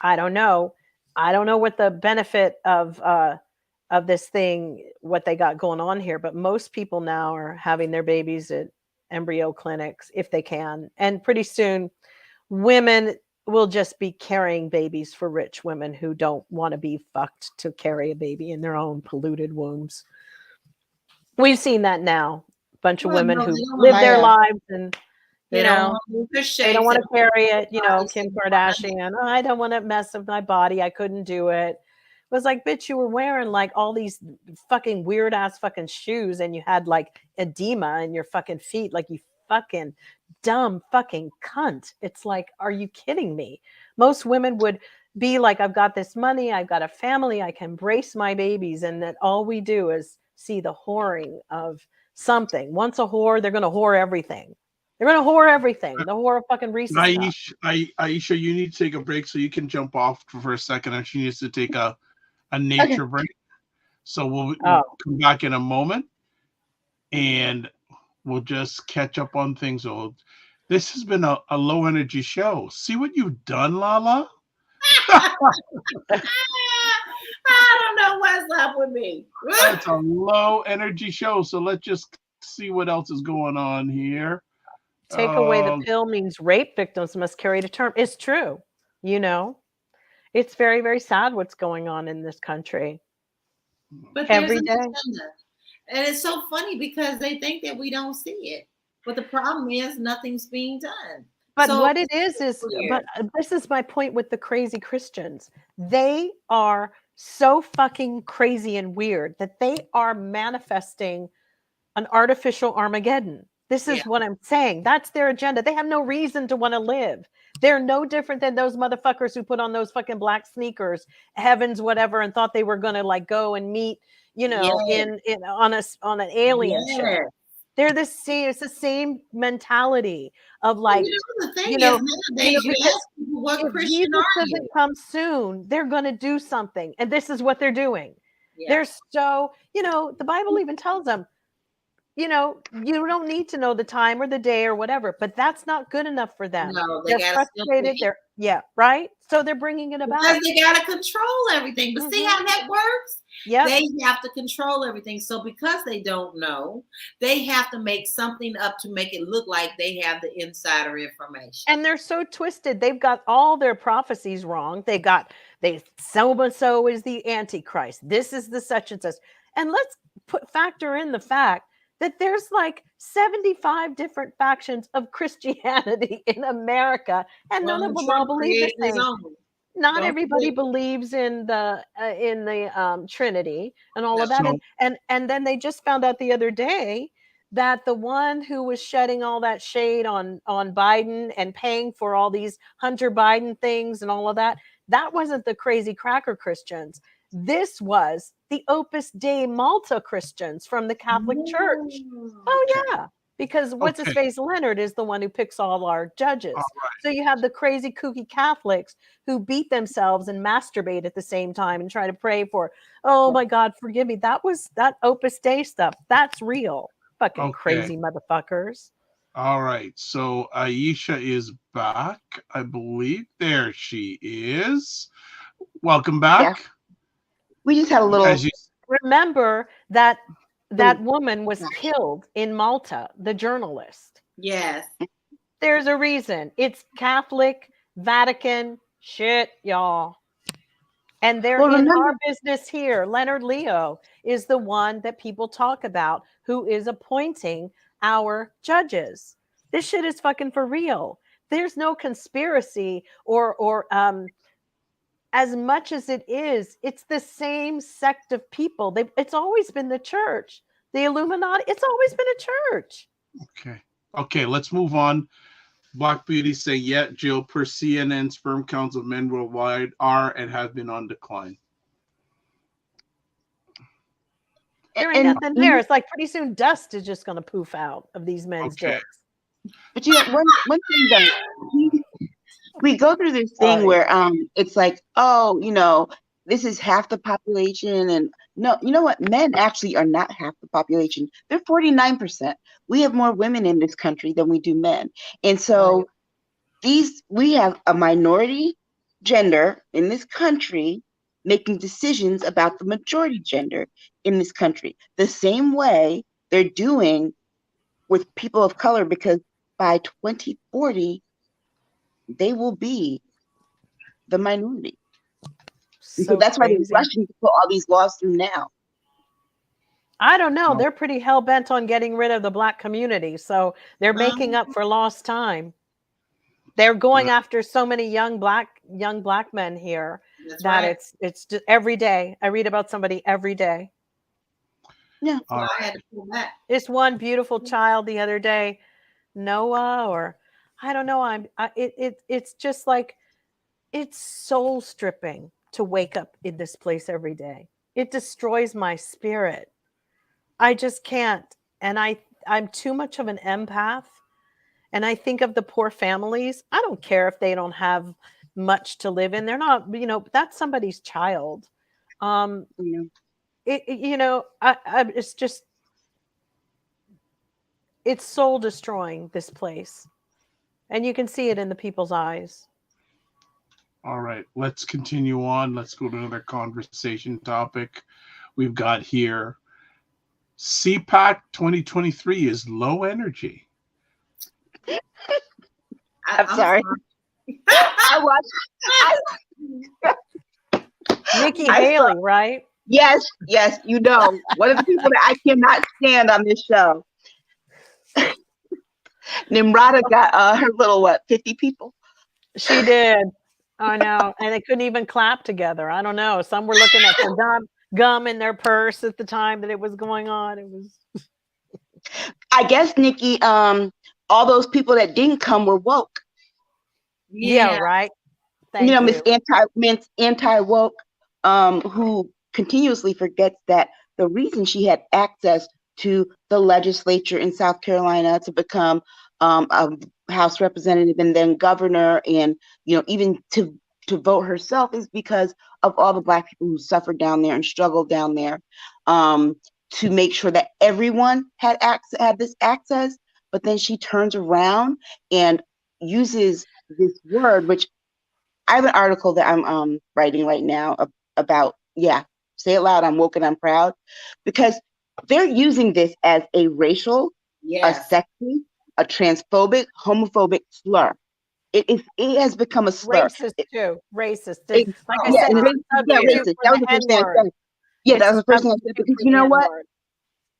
I don't know. I don't know what the benefit of this thing, what they got going on here, but most people now are having their babies at embryo clinics if they can. And pretty soon women will just be carrying babies for rich women who don't want to be fucked to carry a baby in their own polluted wombs. We've seen that now. A bunch of women who live their lives and they don't want to carry it. Kim Kardashian, I don't want to mess with my body. I couldn't do it. It was like, bitch, you were wearing like all these fucking weird ass fucking shoes, and you had like edema in your fucking feet, like you fucking dumb fucking cunt. It's like, are you kidding me? Most women would be like, I've got this money, I've got a family, I can brace my babies, and that all we do is see the whoring of something. Once a whore, they're going to whore everything. They're going to whore everything. The whore of fucking Reese's. Aisha, you need to take a break so you can jump off for a second, and she needs to take a nature break. So we'll come back in a moment, and we'll just catch up on things. This has been a low energy show. See what you've done, LaLa? I don't know what's up with me. It's a low energy show, so let's just see what else is going on here. take away the pill means rape victims must carry to term. It's true. You know, it's very, very sad what's going on in this country. But every there's day. An agenda. And it's so funny because they think that we don't see it. But the problem is nothing's being done. But so what it is, but this is my point with the crazy Christians. They are so fucking crazy and weird that they are manifesting an artificial Armageddon. This is what I'm saying. That's their agenda. They have no reason to want to live. They're no different than those motherfuckers who put on those fucking black sneakers, heavens, whatever, and thought they were going to like go and meet, you know, on an alien ship. They're the same. It's the same mentality of like, the thing is, nowadays you ask people what if Christian Jesus are doesn't come soon, they're going to do something, and this is what they're doing. They're so, you know, the Bible even tells them, you know, you don't need to know the time or the day or whatever, but that's not good enough for them. No, they're frustrated. Right. So they're bringing it about. Because they got to control everything. But see how that works? Yeah. They have to control everything. So because they don't know, they have to make something up to make it look like they have the insider information. And they're so twisted. They've got all their prophecies wrong. So-and-so is the Antichrist. This is the such and such. And let's factor in the fact that there's like 75 different factions of Christianity in America, and none of them all believe the same. Not everybody believes in the Trinity and all of that. And then they just found out the other day that the one who was shedding all that shade on Biden and paying for all these Hunter Biden things and all of that, that wasn't the crazy cracker Christians. This was the Opus Dei Malta Christians from the Catholic Church. Oh, yeah. Because what's his face Leonard is the one who picks all our judges. Right. So you have the crazy kooky Catholics who beat themselves and masturbate at the same time and try to pray for, oh my God, forgive me. That Opus Dei stuff. That's real. Fucking crazy motherfuckers. All right. So Aisha is back, I believe. There she is. Welcome back. Yeah. We just had a little. Remember that woman was killed in Malta, the journalist. Yes. There's a reason. It's Catholic, Vatican shit, y'all. And they're in our business here. Leonard Leo is the one that people talk about who is appointing our judges. This shit is fucking for real. There's no conspiracy or as much as it is, it's the same sect of people. It's always been the church, the Illuminati. It's always been a church. Okay. Let's move on. Black Beauty say, Jill, per CNN, sperm counts of men worldwide are and have been on decline. There ain't nothing there. It's like pretty soon dust is just going to poof out of these men's dicks. But you know, one thing that we go through this thing where it's like, oh, you know, this is half the population, and no, you know what? Men actually are not half the population. They're 49%. We have more women in this country than we do men, and so we have a minority gender in this country making decisions about the majority gender in this country. The same way they're doing with people of color, because by 2040. They will be the minority. So that's why they're rushing to put all these laws through now. I don't know. They're pretty hell-bent on getting rid of the Black community. So they're making up for lost time. They're going after so many young black men here it's just every day. I read about somebody every day. Yeah. I had to pull back. This one beautiful child the other day, Noah, or I don't know. It's just like, it's soul stripping to wake up in this place every day. It destroys my spirit. I just can't. And I'm too much of an empath. And I think of the poor families. I don't care if they don't have much to live in. They're not, you know, that's somebody's child. It's just, it's soul destroying, this place. And you can see it in the people's eyes. All right, let's continue on. Let's go to another conversation topic. We've got here CPAC 2023 is low energy. I'm sorry. I watched. Nikki Haley, right? Yes, you know, one of the people that I cannot stand on this show. Nimrata got her little 50 people. She did. I know, and they couldn't even clap together. I don't know. Some were looking at the gum in their purse at the time that it was going on. It was. I guess, Nikki, all those people that didn't come were woke. Yeah, right. Thank you know, you. Miss anti-woke, who continuously forgets that the reason she had access to the legislature in South Carolina to become a House representative and then governor, and even to vote herself, is because of all the Black people who suffered down there and struggled down there, to make sure that everyone had this access. But then she turns around and uses this word, which I have an article that I'm writing right now about, say it loud, I'm woke and I'm proud, because they're using this as a racial, a sexy, a transphobic, homophobic slur. It has become a slur. Racist too. Racist. Like I said, racist. That was the first thing I said. Yeah, that was the first thing I said, because you know what?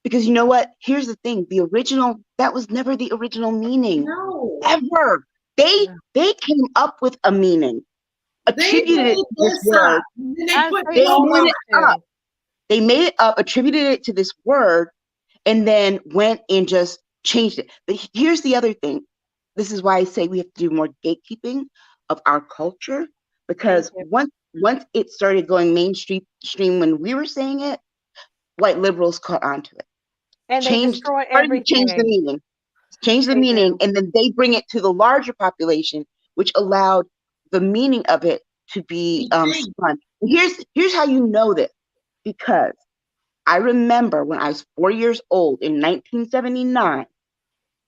Because you know what? Here's the thing. That was never the original meaning. No. Ever. They came up with a meaning. Attributed it to this word. They made it up, attributed it to this word, and then went and just changed it. But here's the other thing. This is why I say we have to do more gatekeeping of our culture, because once it started going mainstream when we were saying it, white liberals caught on to it. And they destroy everything. Change the meaning. Change the meaning, and then they bring it to the larger population, which allowed the meaning of it to be spun. Here's how you know this, because I remember when I was 4 years old in 1979.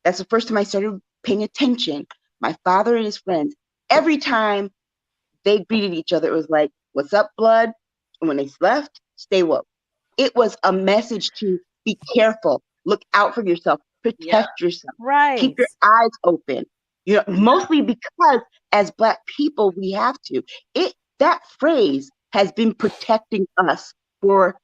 That's the first time I started paying attention. My father and his friends, every time they greeted each other, it was like, "What's up, blood?" And when they left, "Stay woke." It was a message to be careful, look out for yourself, protect yourself, keep your eyes open. Mostly because as Black people, we have to. That phrase has been protecting us for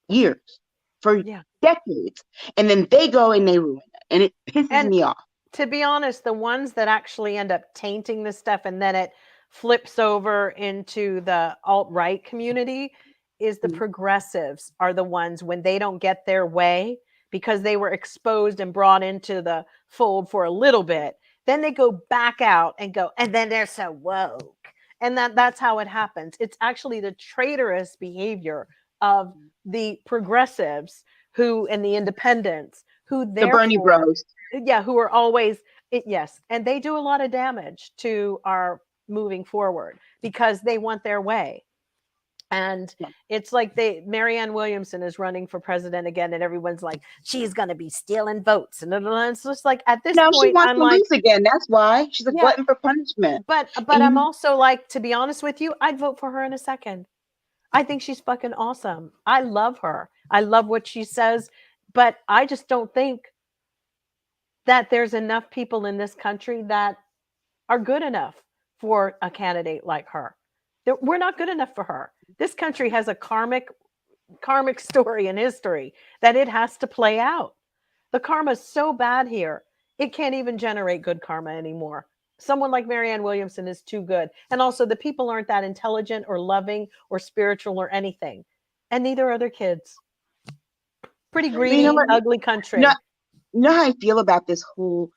years, for decades, and then they go and they ruin it, and it pisses me off. To be honest, the ones that actually end up tainting this stuff and then it flips over into the alt-right community is the progressives are the ones, when they don't get their way because they were exposed and brought into the fold for a little bit, then they go back out and then they're so woke. And that's how it happens. It's actually the traitorous behavior of the progressives and the independents the Bernie bros. Yeah, who are always, and they do a lot of damage to our moving forward because they want their way. And it's like Marianne Williamson is running for president again, and everyone's like, she's going to be stealing votes. And it's just like, at this point, she wants to lose again. That's why she's a glutton for punishment. But I'm also like, to be honest with you, I'd vote for her in a second. I think she's fucking awesome. I love her. I love what she says, but I just don't think that there's enough people in this country that are good enough for a candidate like her. We're not good enough for her. This country has a karmic story in history that it has to play out. The karma is so bad here. It can't even generate good karma anymore. Someone like Marianne Williamson is too good. And also the people aren't that intelligent or loving or spiritual or anything. And neither are their kids. Pretty greedy, ugly country. You know how I feel about this whole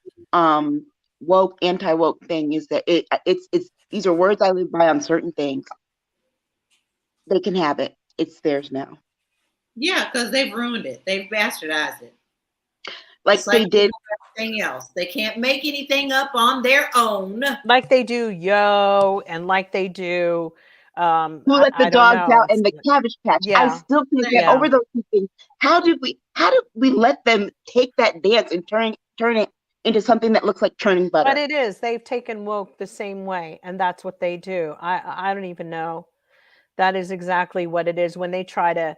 woke, anti-woke thing is that it's these are words I live by on certain things. They can have it. It's theirs now. Yeah, because they've ruined it. They've bastardized it. Like they did everything else. They can't make anything up on their own. Like they do Yo, and like they do Who Let the Dogs Out and the Cabbage Patch. Yeah. I still can't get over those two things. How did we let them take that dance and turn it into something that looks like churning butter? But it is. They've taken woke the same way, and that's what they do. I don't even know. That is exactly what it is when they try to,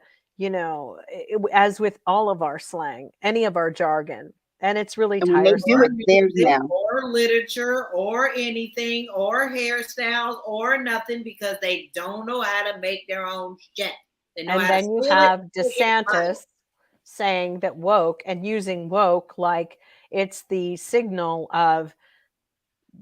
as with all of our slang, any of our jargon, And it's really And when they tiresome. do it, there's now. Or literature or anything or hairstyles or nothing because they don't know how to make their own shit. They know And how then to you steal have it, take it, burn it. DeSantis saying that woke and using woke like it's the signal of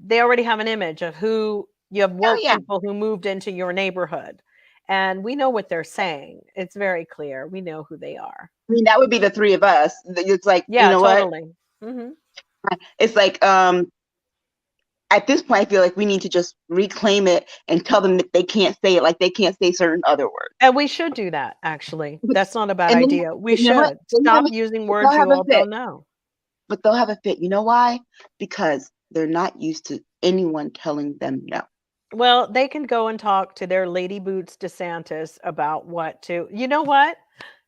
they already have an image of who you have woke yeah. people who moved into your neighborhood. And we know what they're saying. It's very clear. We know who they are. I mean, that would be the three of us. It's like, Yeah, you know totally. what? It's like, at this point, I feel like we need to just reclaim it and tell them that they can't say it, like they can't say certain other words. And we should do that, actually. That's not a bad And then- idea. We you know what? should. Then Stop have a- using they'll words have you a all fit. don't know. But they'll have a fit. You know why? Because they're not used to anyone telling them no. Well, they can go and talk to their Lady Boots DeSantis about what to. You know what?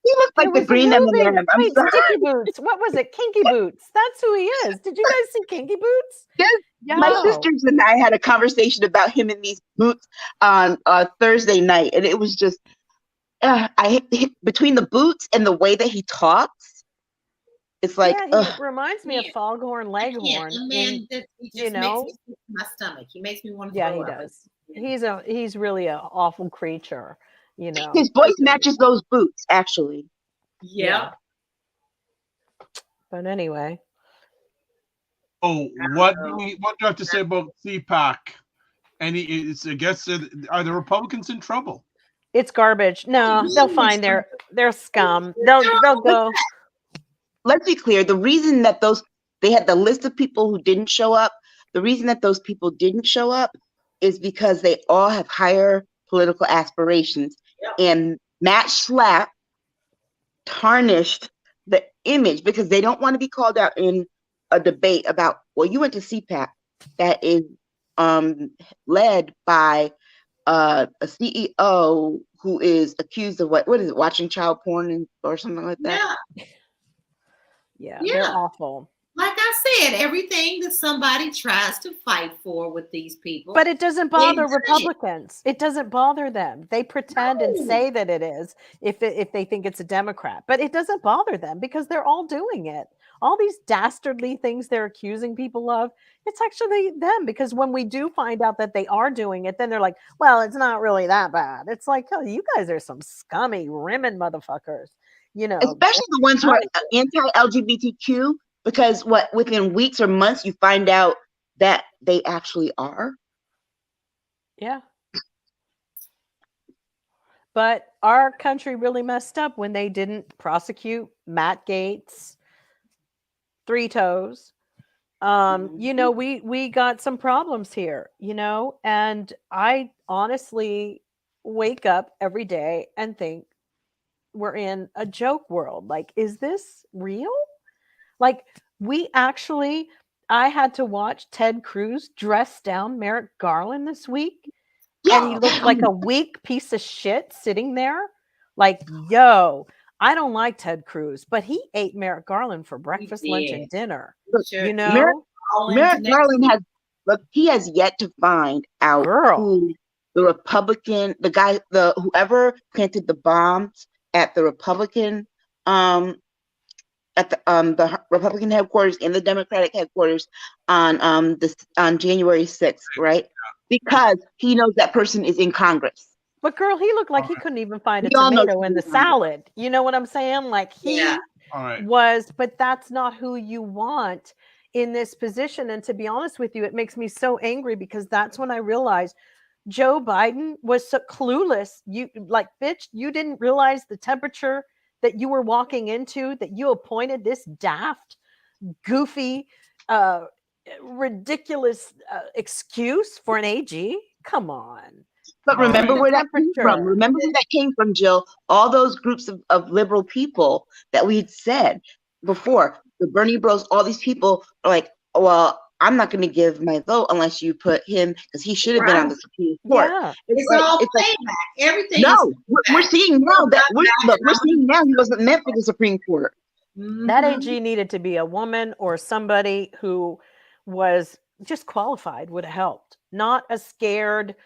He looks There like the was a green movie. M&M. I'm Wait, sorry. Sticky Boots. What was it? Kinky Boots. That's who he is. Did you guys see Kinky Boots? Yes. Yeah. My sisters and I had a conversation about him in these boots on Thursday night, and it was just between the boots and the way that he talks, it's like, yeah, he reminds me of Foghorn Leghorn. Man, he just makes me sick to my stomach. He makes me want to throw up. Yeah, he does. He's really an awful creature. You know, his voice matches those boots, actually. Yeah. But anyway. Oh, what do you have to say about CPAC? I guess are the Republicans in trouble? It's garbage. No, they'll find their scum. They'll go. Let's be clear. The reason that they had the list of people who didn't show up, the reason that those people didn't show up is because they all have higher political aspirations. Yep. And Matt Schlapp tarnished the image because they don't want to be called out in a debate about, well, you went to CPAC that is led by a CEO who is accused of what is it, watching child porn or something like that? Yeah, they're awful. Like I said, everything that somebody tries to fight for with these people. But it doesn't bother Republicans. It doesn't bother them. They pretend and say that it is if they think it's a Democrat. But it doesn't bother them because they're all doing it. All these dastardly things they're accusing people of, it's actually them. Because when we do find out that they are doing it, then they're like, well, it's not really that bad. It's like, oh, you guys are some scummy, rimming motherfuckers. You know, especially the ones who are anti-LGBTQ. Because within weeks or months, you find out that they actually are. Yeah. But our country really messed up when they didn't prosecute Matt Gaetz, Three Toes. You know, we got some problems here, you know, and I honestly wake up every day and think we're in a joke world. Like, is this real? Like, I had to watch Ted Cruz dress down Merrick Garland this week. Yeah. And he looked like a weak piece of shit sitting there. Like, yo, I don't like Ted Cruz, but he ate Merrick Garland for breakfast, lunch, and dinner. Sure. You know? Merrick Garland has yet to find out who the Republican, whoever planted the bombs at the Republican at the Republican headquarters and the Democratic headquarters on January 6th, right? Because he knows that person is in Congress. But girl, he looked like he couldn't even find a tomato in the salad. You know what I'm saying? Like he was, but that's not who you want in this position. And to be honest with you, it makes me so angry because that's when I realized Joe Biden was so clueless. You like, bitch, you didn't realize the temperature that you were walking into, that you appointed this daft, goofy, ridiculous excuse for an AG. Come on. But remember where that came from. Remember where that came from, Jill. All those groups of liberal people that we had said before, the Bernie Bros, all these people are like, well, I'm not going to give my vote unless you put him, because he should have been on the Supreme Court. Yeah. It's all payback. Everything. No, we're seeing now that we're seeing now he wasn't meant for the Supreme Court. Mm-hmm. That AG needed to be a woman or somebody who was just qualified, would have helped. Not a scared,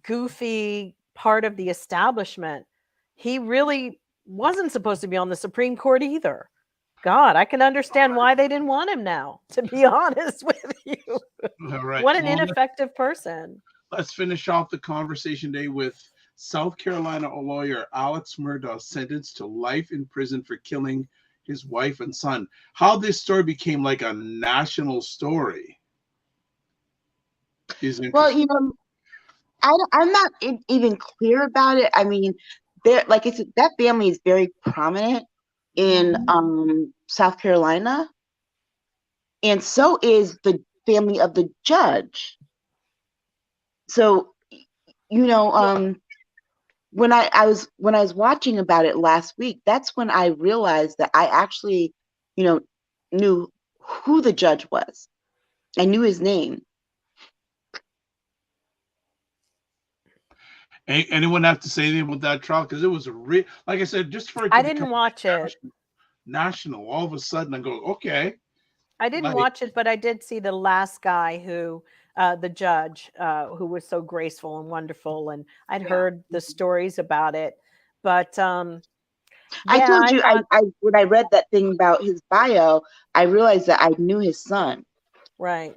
goofy part of the establishment. He really wasn't supposed to be on the Supreme Court either. God, I can understand why they didn't want him now, to be honest with you. All right. What an Well, ineffective person. let's finish off the conversation today with South Carolina lawyer Alex Murdaugh sentenced to life in prison for killing his wife and son. How this story became like a national story is interesting. Well, I'm not even clear about it. I mean, like I said, that family is very prominent in South Carolina, and so is the family of the judge. So, when I was watching about it last week, that's when I realized that I actually, knew who the judge was. I knew his name. Anyone have to say anything about that trial? Because it was like I said, just for it to I didn't watch it. National, all of a sudden I go, okay. I didn't watch it, but I did see the last guy who, the judge, who was so graceful and wonderful, and I'd heard the stories about it. But I told you, when I read that thing about his bio, I realized that I knew his son. Right.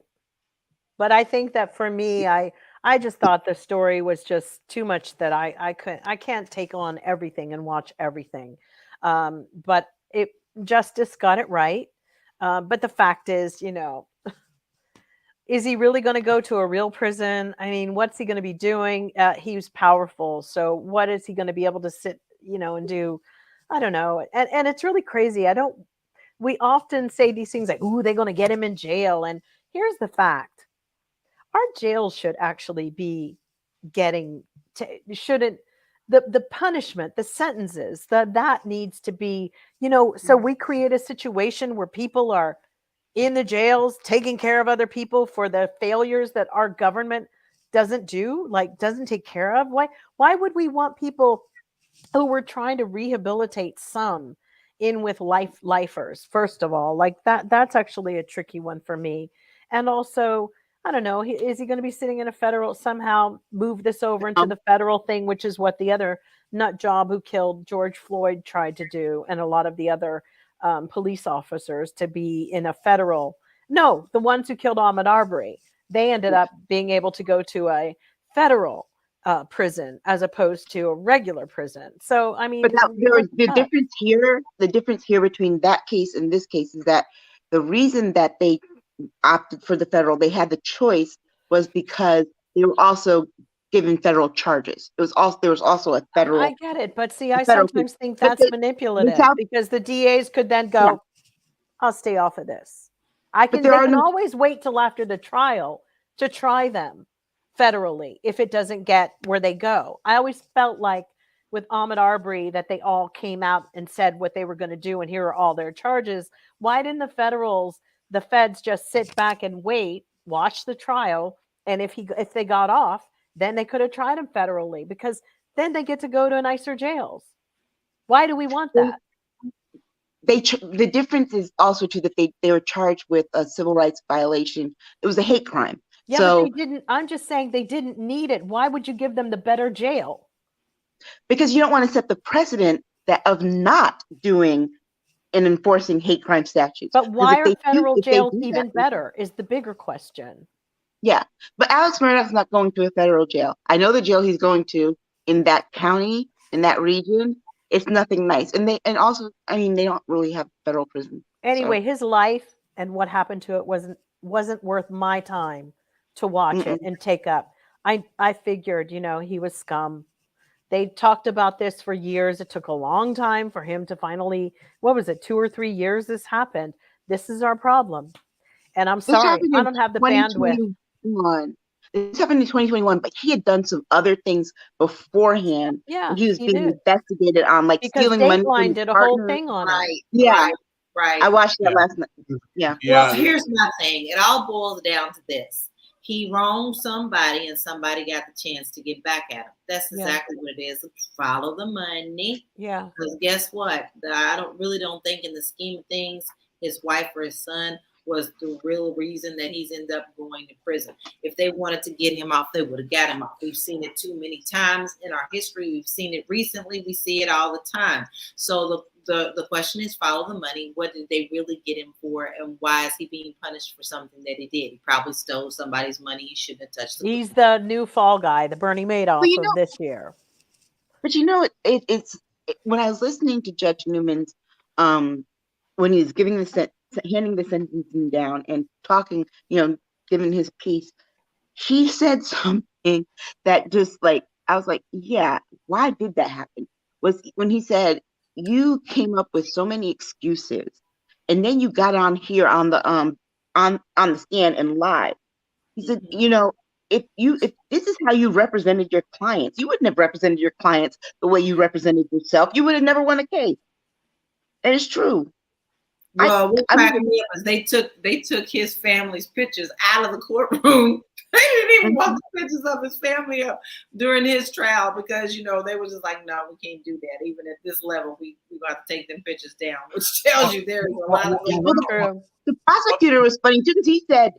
But I think that for me, I just thought the story was just too much that I can't take on everything and watch everything. But Justice got it right. But the fact is, is he really going to go to a real prison? I mean, what's he going to be doing? He was powerful. So what is he going to be able to sit, and do? I don't know. And it's really crazy. We often say these things like, ooh, they're going to get him in jail. And here's the fact. Our jails should actually be shouldn't the punishment, the sentences, that needs to be, so we create a situation where people are in the jails taking care of other people for the failures that our government doesn't take care of. Why would we want people who we're trying to rehabilitate some in with lifers? First of all, like that's actually a tricky one for me. And also, I don't know, is he going to be sitting in a federal, somehow move this over into the federal thing, which is what the other nut job who killed George Floyd tried to do, and a lot of the other police officers, to be in a federal. No, the ones who killed Ahmaud Arbery, they ended up being able to go to a federal prison as opposed to a regular prison. So, I mean, but the difference here between that case and this case is that the reason that they opted for the federal, they had the choice, was because they were also given federal charges. There was also a federal. I get it, but see, I sometimes think that's manipulative, because the DAs could then go, I'll stay off of this. They can always wait till after the trial to try them federally if it doesn't get where they go. I always felt like with Ahmaud Arbery that they all came out and said what they were going to do, and here are all their charges. Why didn't the feds just sit back and wait, watch the trial, and if they got off, then they could have tried him federally, because then they get to go to nicer jails. Why do we want that? The difference is also too that they were charged with a civil rights violation. It was a hate crime. Yeah, but they didn't. I'm just saying they didn't need it. Why would you give them the better jail? Because you don't want to set the precedent of not doing and enforcing hate crime statutes. But why are federal jails even better is the bigger question. Yeah, but Alex Murdaugh's not going to a federal jail. I know the jail he's going to in that county, in that region, it's nothing nice. And also, I mean, they don't really have federal prison. Anyway, his life and what happened to it wasn't worth my time to watch it and take up. I figured, he was scum. They talked about this for years. It took a long time for him to finally, 2 or 3 years this happened. This is our problem. And I'm sorry, I don't have the bandwidth. This happened in 2021, but he had done some other things beforehand. Yeah, he was being investigated on stealing money. Dateline did a whole thing on it. Yeah, right. I watched that last night. Yeah. Well, here's my thing. It all boils down to this: he wronged somebody, and somebody got the chance to get back at him. That's exactly what it is. Follow the money. Yeah. Because guess what? I don't think in the scheme of things, his wife or his son was the real reason that he's ended up going to prison. If they wanted to get him off, they would have got him off. We've seen it too many times in our history. We've seen it recently. We see it all the time. So the question is, follow the money. What did they really get him for, and why is he being punished for something that he did? He probably stole somebody's money. He shouldn't have touched. He's the new fall guy, the Bernie Madoff of this year. But it's when I was listening to Judge Newman's, when he was giving handing the sentencing down and talking, giving his piece, he said something that just like, I was like, yeah, why did that happen? Was when he said, you came up with so many excuses, and then you got on here on the stand and lied. He said, if this is how you represented your clients, you wouldn't have represented your clients the way you represented yourself. You would have never won a case. And it's true. Well, what cracked me up is they took his family's pictures out of the courtroom. They didn't even want the pictures of his family up during his trial because they were just like, no, we can't do that. Even at this level, we got to take them pictures down, which tells you there is a lot of the prosecutor was funny too, because he said,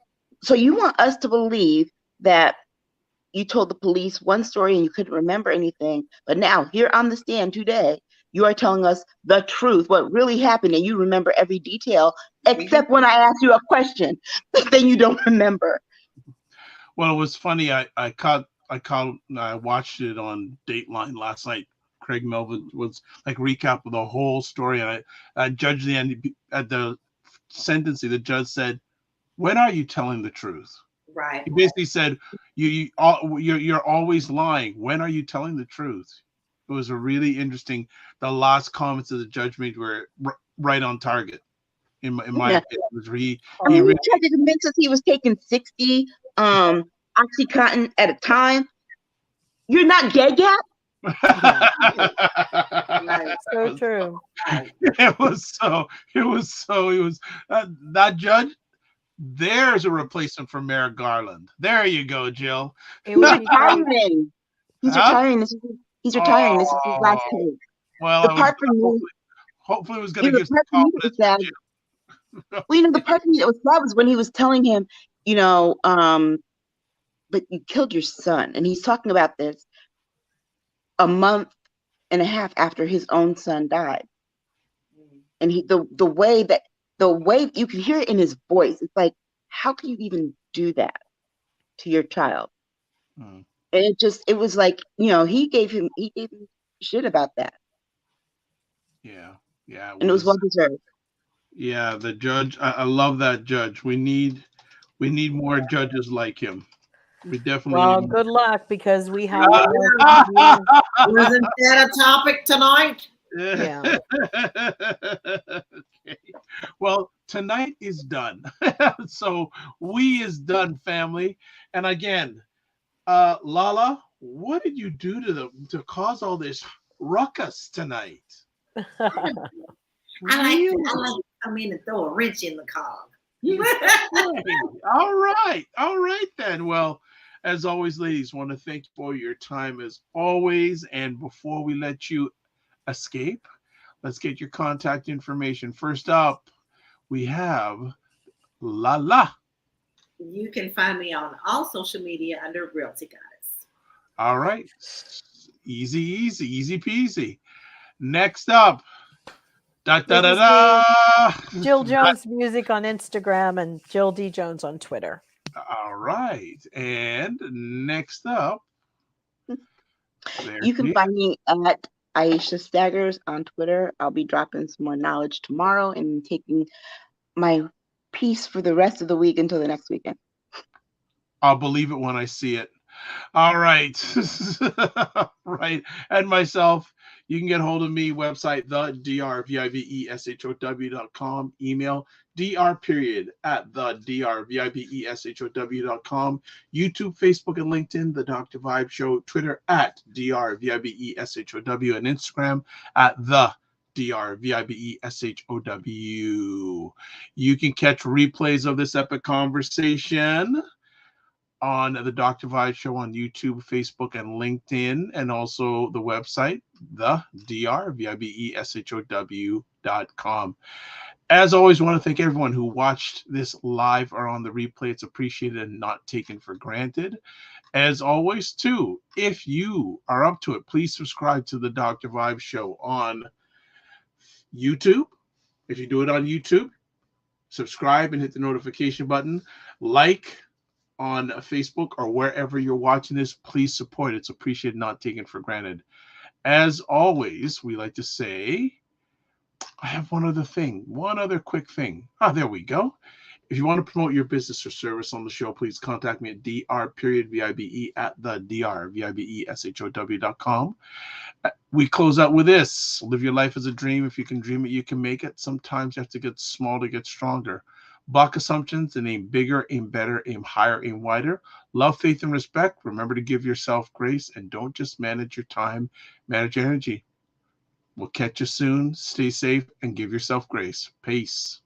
so you want us to believe that you told the police one story and you couldn't remember anything, but now here on the stand today, you are telling us the truth, what really happened, and you remember every detail, except when I ask you a question, then you don't remember. Well, it was funny. I watched it on Dateline last night. Craig Melvin was like recap of the whole story, and I judged the end at the sentencing. The judge said, "When are you telling the truth?" Right. He basically said, "You're always lying. When are you telling the truth?" It was a really interesting. The last comments of the judge made were right on target. In my opinion, it was he really tried to convince us he was taking 60 OxyContin at a time. You're not dead yet. So true. It was that judge. There's a replacement for Mayor Garland. There you go, Jill. He's retiring. He's retiring. He's retiring. This is his last case. Well, hopefully it was going to give some confidence. Well, the part of me that was sad was when he was telling him, but you killed your son, and he's talking about this a month and a half after his own son died, and the way you can hear it in his voice, it's like, how can you even do that to your child? And it was like, he gave him shit about that. Yeah. And it was well deserved. Yeah, the judge. I love that judge. We need more judges like him. We definitely. Well, good luck, because we have. Wasn't that a topic tonight? Yeah. Okay. Well, tonight is done. So we is done, family. And again, LaLa, what did you do to cause all this ruckus tonight? I like to come in and throw a wrench in the cog. All right then. Well, as always, ladies, want to thank you for your time as always. And before we let you escape, let's get your contact information. First up, we have LaLa. You can find me on all social media under Realty Goddess. All right. Easy peasy. Next up, Jill Jones Music on Instagram and Jill D. Jones on Twitter. All right. And next up, you can find me at Aisha Staggers on Twitter. I'll be dropping some more knowledge tomorrow and taking my piece for the rest of the week until the next weekend. I'll believe it when I see it. All right. Right. And myself, you can get hold of me, website, thedrviveshow.com, email dr@thedrviveshow.com, YouTube, Facebook, and LinkedIn, The Dr. Vibe Show, Twitter at drviveshow, and Instagram at the DRVIBESHOW. You can catch replays of this epic conversation on the Dr. Vibe Show on YouTube, Facebook, and LinkedIn, and also the website, the drvibeshow.com. As always, I want to thank everyone who watched this live or on the replay. It's appreciated and not taken for granted. As always, too, if you are up to it, please subscribe to the Dr. Vibe Show on YouTube. If you do it on YouTube, subscribe and hit the notification button. Like on Facebook or wherever you're watching this, please support. It's appreciated, not taken for granted. As always, we like to say, I have one other quick thing. There we go. If you want to promote your business or service on the show, please contact me at dr.vibe@thedrvibeshow.com. We close out with this. Live your life as a dream. If you can dream it, you can make it. Sometimes you have to get small to get stronger. Block assumptions and aim bigger, aim better, aim higher, aim wider. Love, faith, and respect. Remember to give yourself grace, and don't just manage your time, manage your energy. We'll catch you soon. Stay safe and give yourself grace. Peace.